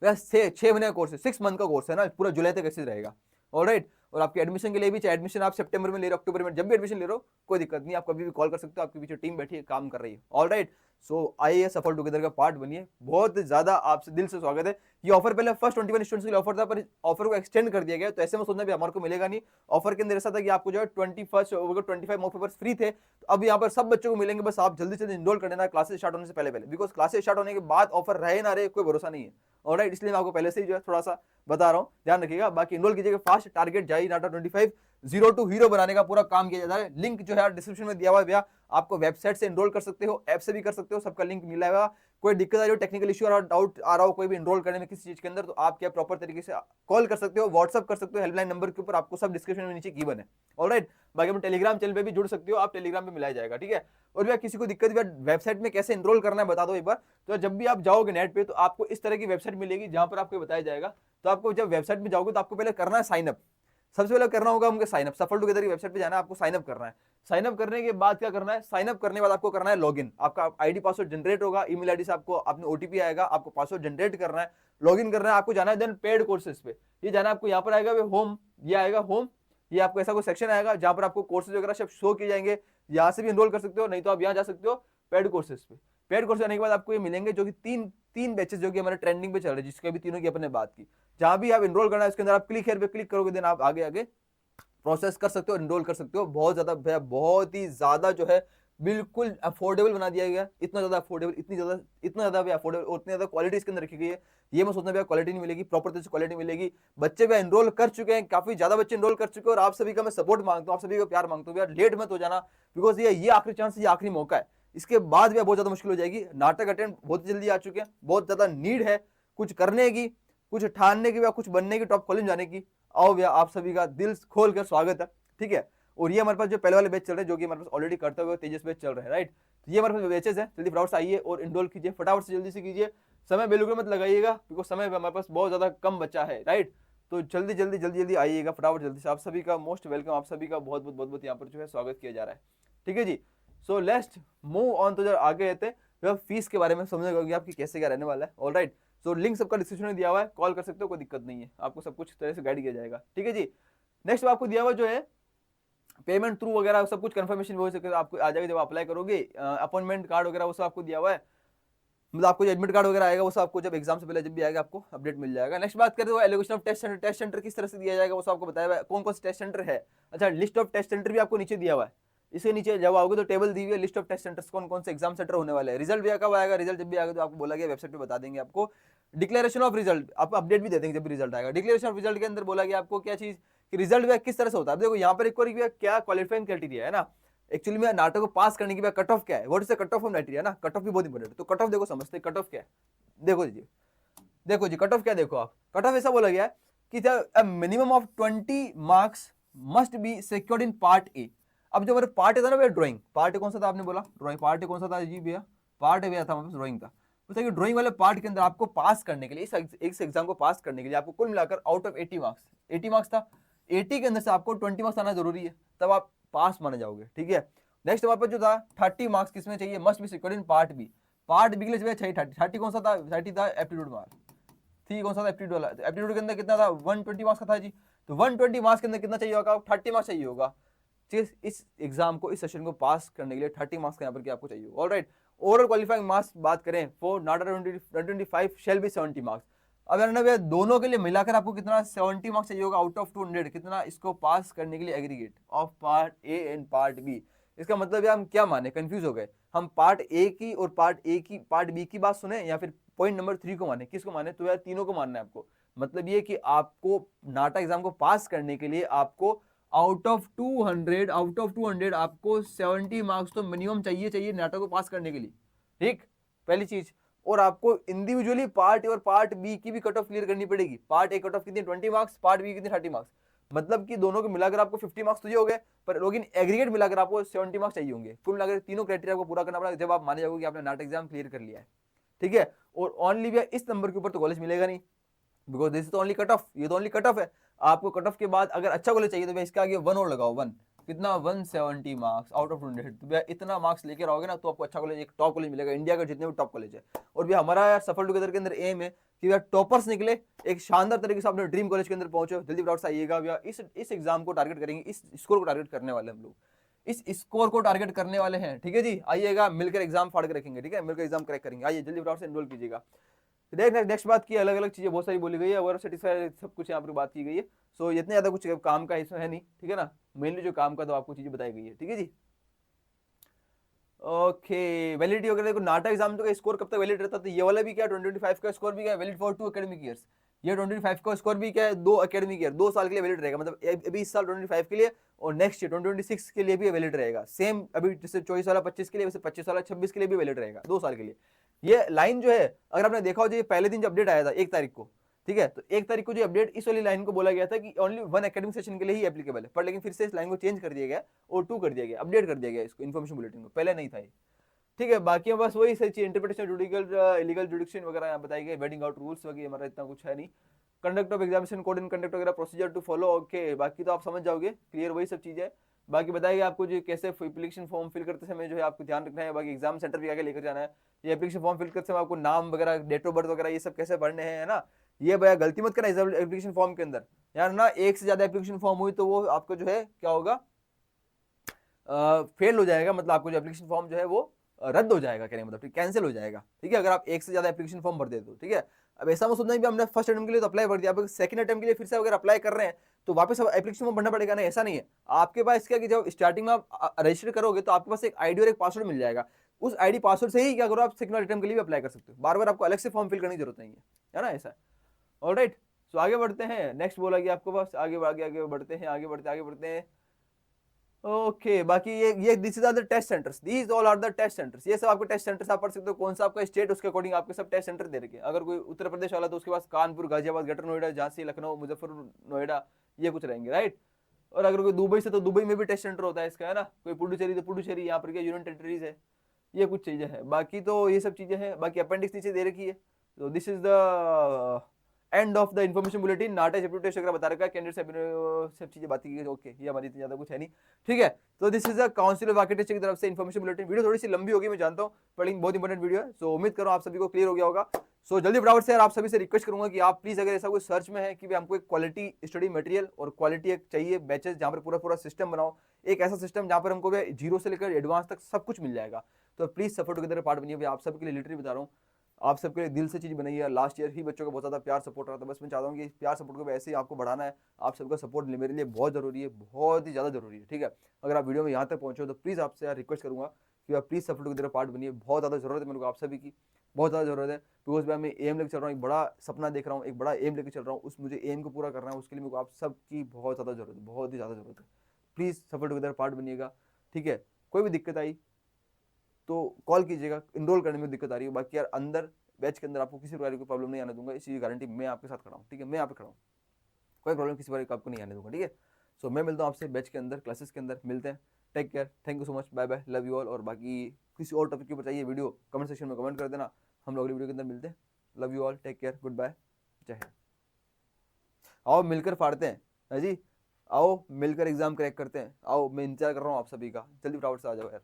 वैसे 6 महीने का कोर्स है, 6 मंथ का कोर्स है ना, पूरा जुलाई तक ऐसे रहेगा। ऑलराइट, और आपके एडमिशन के लिए भी, चाहे एडमिशन आप सितंबर में ले रहे हो, अक्टूबर में, जब भी एडमिशन ले रहे हो, कोई दिक्कत नहीं, आप कभी भी कॉल कर सकते हो, आपके पीछे टीम बैठी है, काम कर रही है। ऑलराइट, सो आइए सफल टुगेदर का पार्ट बनिए, बहुत ज्यादा आपसे दिल से स्वागत है। ये ऑफर पहले फर्स्ट 21 स्टूडेंट्स के लिए ऑफर था, पर ऑफर को एक्सटेंड कर दिया गया, तो ऐसे में सोचना भी हमारे को मिलेगा नहीं। ऑफर के अंदर ऐसा था कि आपको जो है 25 मॉक पेपर्स फ्री थे, तो अब यहाँ पर सब बच्चों को मिलेंगे, बस आप जल्दी से इनरोल कर देना क्लासेस स्टार्ट होने से पहले, बिकॉज क्लासेस स्टार्ट होने के बाद ऑफर रहे ना रहे कोई भरोसा नहीं है। ऑलराइट, इसलिए मैं आपको पहले से ही जो है थोड़ा सा बता रहा हूँ, ध्यान रखिएगा। बाकी इनरोल कीजिएगा फास्ट, टारगेट जाई नाटा 25, जीरो टू हीरो बनाने का पूरा काम किया जाता है। लिंक जो है डिस्क्रिप्शन में दिया हुआ है भैया, आपको वेबसाइट से एनरोल कर सकते हो, ऐप से भी कर सकते हो, सबका लिंक मिला हुआ। कोई दिक्कत आ रही हो, टेक्निकल इश्यू और डाउट आ रहा हो कोई भी एनरोल करने में किसी चीज के अंदर, तो आप क्या प्रॉपर तरीके से कॉल कर सकते हो, व्हाट्सअप कर सकते हो हेल्पलाइन नंबर के ऊपर, आपको सब डिस्क्रिप्शन में नीचे गिवन है। ऑलराइट, बाकी हम टेलीग्राम चैनल पे भी जुड़ सकते हो, आप टेलीग्राम पे मिलाया जाएगा, ठीक है। और भैया किसी को दिक्कत वेबसाइट में कैसे एनरोल करना है बता दो एक बार। तो जब भी आप जाओगे नेट पे तो आपको इस तरह की वेबसाइट मिलेगी जहां पर आपको बताया जाएगा। तो आपको जब वेबसाइट में जाओगे तो आपको पहले करना है साइन अप। सबसे पहले करना होगा उनके साइन अप, सफल टुगेदर की वेबसाइट पे जाना है, आपको साइन अप करना है। साइन अप करने के बाद क्या करना है, साइन अप करने के बाद आपको करना है लॉगिन। आपका आईडी पासवर्ड जनरेट होगा, ईमेल आईडी से आपको अपने ओटीपी आएगा, आपको पासवर्ड जनरेट करना है, लॉगिन करना है, आपको जाना है देन पेड कोर्सेज पे। ये जाना है आपको, यहाँ पर आएगा होम, ये आएगा होम, ये आपको ऐसा कोई सेक्शन आएगा जहां पर आपको कोर्सेज वगैरह सब शो किए जाएंगे। यहाँ से भी एनरोल कर सकते हो, नहीं तो आप यहाँ जा सकते हो पेड कोर्सेज पे। पेड कोर्स आने के बाद आपको ये मिलेंगे जो कि तीन तीन बैचेस जो कि हमारे ट्रेंडिंग पे चल रहे हैं, जिसके अभी तीनों की अपने बात की। जहां भी आप एनरोल करना है उसके अंदर आप क्लिक हेयर पे क्लिक करोगे, देन आप आगे आगे प्रोसेस कर सकते हो, एनरोल कर सकते हो। बहुत ज्यादा, बहुत ही ज्यादा जो है बिल्कुल अफोर्डेबल बना दिया गया, इतना ज्यादा अफोर्डेबल, इतना ज्यादा भी अफोर्डेबल, और इतनी ज्यादा क्वालिटी इसके अंदर रखी गई है। ये मैं सोचना भैया क्वालिटी नहीं मिलेगी, प्रॉपर तरीके से क्वालिटी मिलेगी। बच्चे भी एनरोल कर चुके हैं, काफी ज्यादा बच्चे एनरोल कर चुके हैं, और आप सभी का मैं सपोर्ट मांगता हूँ, आप सभी का प्यार मांगता हूँ भैया, लेट मत हो जाना। बिकॉज ये आखिरी चांस, ये आखिरी मौका है। इसके बाद भी बहुत ज्यादा मुश्किल हो जाएगी। नाटक अटेंड बहुत जल्दी आ चुके हैं, बहुत ज्यादा नीड है कुछ करने की, कुछ ठानने की, कुछ बनने की, टॉप कॉलेज जाने की। आओ भैया, आप सभी का दिल खोल कर स्वागत है, ठीक है। और ये हमारे पास जो पहले वाले बैच चल रहे हैं, जो कि हमारे पास ऑलरेडी करते हुए तेजस बैच चल रहे हैं, राइट। तो ये हमारे पास बैचेस है, जल्दी फटाफट से आइए और एनरोल कीजिए, फटाफट से जल्दी से कीजिए। समय बिल्कुल मत लगाइएगा, बिकॉज समय हमारे पास बहुत ज्यादा कम बचा है, राइट। तो जल्दी जल्दी जल्दी जल्दी आइएगा फटाफट जल्दी से। आप सभी का मोस्ट वेलकम, आप सभी का बहुत बहुत बहुत बहुत यहाँ पर जो है स्वागत किया जा रहा है, ठीक है जी। So let's move on. तो जब आगे रहते हैं फीस के बारे में समझने आपकी कैसे क्या रहने वाला है, ऑल राइट। सो लिंक सबका डिस्क्रिप्शन में दिया हुआ है, कॉल कर सकते हो, कोई दिक्कत नहीं है, आपको सब कुछ तरह से गाइड किया जाएगा, ठीक है जी। नेक्स्ट आपको दिया हुआ जो है पेमेंट थ्रू वगैरह सब कुछ कंफर्मेशन हो सके आपको आ जाएगा जब अप्लाई करोगे। अपॉइंटमेंट कार्ड वगैरह वो सब आपको दिया हुआ है, मतलब आपको जो एडमिट कार्ड वगैरह आएगा वो सब आपको जब एग्जाम से पहले जब भी आएगा आपको अपडेट मिल जाएगा। नेक्स्ट बात करें तो allocation of test centre, test centre किस तरह से दिया जाएगा वो सब आपको बताया हुआ है, कौन कौन से टेस्ट सेंटर है। अच्छा, लिस्ट ऑफ टेस्ट सेंटर भी आपको नीचे दिया हुआ है। इसके नीचे जब आओगे तो टेबल दी हुई है, लिस्ट ऑफ टेस्ट सेंटर्स, कौन कौन से एग्जाम सेंटर होने वाले हैं। रिजल्ट भी कब आएगा, रिजल्ट जब भी आएगा तो आपको बोला गया वेबसाइट पे बता देंगे आपको। डिक्लेरेशन ऑफ रिजल्ट आपको अपडेट भी दे देंगे जब भी रिजल्ट आएगा। डिक्लेरेशन ऑफ रिजल्ट के अंदर बोला गया आपको क्या चीज कि रिजल्ट किस तरह से होता है। देखो यहाँ पर एक और क्या क्वालिफाइंग क्राइटेरिया है ना, एक्चुअली में नाटक को पास करने की कट ऑफ क्या है, what is the cut off criteria ना, कट ऑफ भी बहुत इंपॉर्टेंट है। तो कट ऑफ देखो, समझते कट ऑफ क्या है, देखो जी, देखो जी कट ऑफ क्या, देखो आप कट ऑफ ऐसा बोला गया है कि minimum of 20 marks must be secured in part A. अब जो हमारे पार्ट ए था ना भैया, ड्राइंग पार्ट ए कौन सा था आपने बोला, ड्राइंग पार्ट ए कौन सा था जी भैया, पार्ट ए भैया था हमारे पास ड्राइंग था। तो ड्राइंग वाले पार्ट के अंदर आपको पास करने के लिए, इस एग्जाम को पास करने के लिए आपको कुल मिलाकर आउट ऑफ 80 मार्क्स, 80 मार्क्स था, 80 के अंदर से आपको 20 मार्क्स आना जरूरी है, तब आप पास माने जाओगे, ठीक है। नेक्स्ट हमारे पास जो था 30 मार्क्स किसमें चाहिए, must be secured in part B. Part B के लिए चाहिए 30 कौन सा था, 30 था एप्टीट्यूड मार्क्स, थी कौन सा था एप्टीट्यूड वाला, एप्टीट्यूड के अंदर कितना था 120 मार्क्स का था जी। तो 120 मार्क्स के अंदर कितना चाहिए होगा, 30 मार्क्स चाहिए होगा। इस एग्जाम को, इस सेशन को पास करने के लिए 30 मार्क्स का यहाँ पर क्या आपको चाहिए, ऑलराइट। ओवरऑल क्वालिफाइंग मार्क्स बात करें for NATA 2025 shall be 70 marks. अब यार भैया दोनों के लिए मिलाकर आपको कितना 70 मार्क्स चाहिए होगा आउट ऑफ 200, कितना इसको पास करने के लिए aggregate of part A and part B. इसका मतलब हम क्या माने, कंफ्यूज हो गए हम, पार्ट ए की और पार्ट बी की बात सुने या फिर पॉइंट नंबर 3 को माने, किसको माने, तो यार तीनों को मानना है आपको। मतलब ये कि आपको नाटा एग्जाम को पास करने के लिए आपको आउट ऑफ 200 आपको 70 मार्क्स तो मिनिमम चाहिए नाटा को पास करने के लिए, ठीक, पहली चीज। और आपको इंडिविजुअली पार्ट ए और पार्ट बी की भी कट ऑफ क्लियर करनी पड़ेगी। पार्ट ए कट ऑफ कितनी 20 मार्क्स, पार्ट बी कितनी 30 मार्क्स, मतलब कि दोनों को मिलाकर आपको 50 मार्क्स तो ये हो गए, पर लेकिन एग्रीगेट मिलाकर आपको 70 मार्क्स चाहिए होंगे। कुल मिलाकर तीनों क्राइटेरिया को पूरा करना पड़ेगा जब आप माने जाओगे कि आपने नाटा एग्जाम क्लियर कर लिया है, ठीक है। और ओनली भी इस नंबर के ऊपर तो कॉलेज मिलेगा नहीं, because this is only cut off, ये तो ओनली कट ऑफ है। आपको कट ऑफ के बाद अगर अच्छा कॉलेज चाहिए तो इसके आगे 1 और लगाओ, 1 कितना 170 मार्क्स आउट ऑफ 200। तो भैया इतना मार्क्स लेके आओगे ना तो आपको अच्छा कॉलेज, एक टॉप कॉलेज मिलेगा, इंडिया का जितने भी टॉप कॉलेज है। और भैया हमारा यार सफल टुगेदर के अंदर एम है कि भैया टॉपर्स निकले, एक शानदार तरीके से अपने ड्रीम कॉलेज के अंदर पहुंचे। जल्दी फटाफट से आइएगा भैया, इस एग्जाम को टारगेट करेंगे, इस स्कोर को टारगेट करने वाले हम लोग, इस स्कोर को टारगेट करने वाले हैं, ठीक है जी। आइएगा मिलकर एग्जाम फाड़ के रखेंगे, ठीक है, मिलकर एग्जाम क्रैक करेंगे। आइए जल्दी फटाफट से एनरोल कीजिएगा। नेक्स्ट बात की, अलग अलग चीजें बहुत सारी बोली गई है, ओवर सेटिस्फाई सब कुछ यहाँ पर बात की गई है। सो इतने ज्यादा कुछ काम का इसमें है नहीं, ठीक है ना, मेनली जो काम का तो आपको चीजें बताई गई है, ठीक है जी। ओके, वैलिडिटी वगैरह देखो, नाटा एग्जाम तो का स्कोर कब तक वैलिड रहता है, तो ये वाला भी क्या 2025 का स्कोर भी क्या वैलिड फॉर 2 एकेडमिक ईयर्स। ये 2025 का स्कोर भी क्या है, 2 एकेडमिक ईयर 2 साल के लिए वैलिड रहेगा, मतलब अभी इस साल 2025 के लिए और नेक्स्ट ईयर 2026 के लिए भी वैलिड रहेगा। सेम अभी जैसे 24 वाला 25 के लिए, वैसे 25 वाला 26 के लिए भी वैलिड रहेगा 2 साल के लिए। ये लाइन जो है अगर आपने देखा हो, जो पहले दिन जब अपडेट आया था 1 तारीख को, ठीक है, तो 1 तारीख को जो अपडेट इस वाली लाइन को बोला गया था कि ओनली 1 एकेडमिक सेशन के लिए ही एप्लीकेबल है, पर लेकिन फिर से इस लाइन को चेंज कर दिया गया और 2 कर दिया गया, अपडेट कर दिया गया इसको इन्फॉर्मेशन बुलेटिन को, पहले नहीं था ये। ठीक है, बाकी बस वही सही चीज, इंटरप्रिटेशन जुडिकल इलीगल जुडिक्शन वगैरह यहाँ बताई गई, वेडिंग आउट रूल्स वगैरह, हमारा इतना कुछ है नहीं। Conduct of examination code and conduct वगैरह प्रोसीजर टू फॉलो, ओके, बाकी तो आप समझ जाओगे, क्लियर वही सब चीजें। बाकी बताइए आपको जो कैसे एप्लीकेशन फॉर्म फिल करते समय जो है आपको ध्यान रखना है, बाकी एग्जाम सेंटर भी आगे लेकर जाना है। ये एप्लीकेशन फॉर्म फिल करते समय आपको नाम वगैरह, डेट ऑफ बर्थ वगैरह ये सब कैसे भरने हैं, है ना। ये भैया गलती मत करना इस एप्लीकेशन फॉर्म के अंदर यार ना, एक से ज्यादा एप्लीकेशन फॉर्म हुई तो वो आपको जो है क्या होगा, फेल हो जाएगा, मतलब आपको जो एप्लीकेशन फॉर्म जो है वो रद्द हो जाएगा, कहने मतलब कैंसिल हो जाएगा, ठीक है, अगर आप एक से ज्यादा एप्लीकेशन फॉर्म भर दे तो, ठीक है। अब ऐसा मत सोचना कि हमने फर्स्ट अटेम्प्ट के लिए तो अप्लाई कर दिया, अब सेकंड अटेम्प्ट के लिए फिर से अगर अप्लाई कर रहे हैं तो वापस एप्लीकेशन फॉर्म भरना पड़ेगा, नहीं ऐसा नहीं है। आपके पास क्या कि जब स्टार्टिंग में आप रजिस्टर करोगे तो आपके पास एक आईडी और एक पासवर्ड मिल जाएगा, उस आईडी पासवर्ड से ही क्या करो, आप सेकंड अटेम्प्ट के लिए भी अप्लाई कर सकते हो, बार बार आपको अलग से फॉर्म फिल करने की जरूरत नहीं है ना, ऐसा। ऑलराइट, सो आगे बढ़ते हैं, नेक्स्ट बोला कि आपको बस आगे आगे आगे बढ़ते हैं, आगे बढ़ते हैं। ओके, बाकी ये this is are the test centres, these all are the test centres, ये सब आपके टेस्ट सेंटर्स आप पढ़ सकते हो, कौन सा आपका स्टेट उसके अकॉर्डिंग आपके सब टेस्ट सेंटर दे रखे हैं। अगर कोई उत्तर प्रदेश वाला तो उसके पास कानपुर, गाजियाबाद, ग्रेटर नोएडा, झांसी, लखनऊ, मुजफ्फरपुर, नोएडा, ये कुछ रहेंगे, राइट। और अगर कोई दुबई से तो दुबई में भी टेस्ट सेंटर होता है इसका, है ना। कोई पुडुचेरी तो पुडुचेरी, यहाँ पर क्या यूनियन टेरिटरीज है। ये कुछ चीजें हैं, बाकी तो ये सब चीजें हैं, बाकी अपेंडिक्स नीचे दे रखी है। तो this is the end of the information bulletin, NATA aptitude test वगैरह बता रखा है, कैंडिडेट सब चीजें बात की, ओके, ये हमारी ज्यादा कुछ है नहीं, ठीक है। तो this is a council of architecture की तरफ से इन्फॉर्मेशन बुलेटिन। वीडियो थोड़ी सी लंबी होगी मैं जानता हूँ, पर लेकिन बहुत इंपॉर्टेंट वीडियो है, सो उम्मीद करो आप सभी को क्लियर हो गया होगा। सो जल्दी फटाफट से यार आप सभी से रिक्वेस्ट करूंगा कि आप प्लीज, अगर ऐसा कोई सर्च में है कि हमको एक क्वालिटी स्टडी मटेरियल और क्वालिटी एक चाहिए बैचेस जहाँ पर पूरा पूरा सिस्टम बनाओ, एक ऐसा सिस्टम जहाँ पर हमको जीरो से लेकर एडवांस तक सब कुछ मिल जाएगा, तो प्लीज सपोर्ट टुगेदर पार्ट बनिए। आप सबके लिए लिटरली बता रहा हूँ, आप सबके लिए दिल से चीज बनाई है। लास्ट ईयर ही बच्चों का बहुत ज्यादा प्यार सपोर्ट रहा था, बस मैं चाहता हूँ कि प्यार सपोर्ट को भी ऐसे ही आपको बढ़ाना है। आप सबका सपोर्ट मेरे लिए बहुत जरूरी है, बहुत ही ज्यादा जरूरी है, ठीक है। अगर आप वीडियो में यहाँ तक पहुंचे हो तो प्लीज आपसे यार रिक्वेस्ट करूंगा कि आप प्लीज सपोर्ट की तरह पार्ट बनिए, बहुत ज्यादा जरूरत है मेरे को आप सभी की, बहुत ज्यादा जरूरत है। बिकॉज मैं एम लेकर चल रहा हूँ, एक बड़ा सपना देख रहा हूँ, एक बड़ा एम लेकर चल रहा हूँ, उस मुझे एम को पूरा करना है, उसके लिए मेरे को आप सबकी बहुत ज्यादा जरूरत है, बहुत ही ज्यादा जरूरत है। प्लीज सपोर्ट की तरह पार्ट बनिएगा, ठीक है। कोई भी दिक्कत आई तो कॉल कीजिएगा, इनरोल करने में दिक्कत आ रही है, बाकी यार अंदर बैच के अंदर आपको किसी प्रकार की प्रॉब्लम नहीं आने दूंगा, इसी गारंटी मैं आपके साथ खड़ा हूँ, ठीक है, मैं यहाँ पे खड़ा हूँ, कोई प्रॉब्लम किसी प्रकार की आपको नहीं आने दूंगा, ठीक है। सो मैं मिलता हूँ आपसे बैच के अंदर, क्लासेस के अंदर मिलते हैं। Take care, thank you so much, bye bye, love you all. और बाकी किसी और टॉपिक के ऊपर चाहिए वीडियो, कमेंट सेक्शन में कमेंट कर देना, हम लोग अगली वीडियो के अंदर मिलते हैं। Love you all, take care, good bye, जय हिंद। आओ मिलकर फाड़ते हैं, है जी, आओ मिलकर एग्जाम क्रैक करते हैं, आओ मैं इंतजार कर रहा हूँ आप सभी का, जल्दी फटाफट से आ जाओ यार।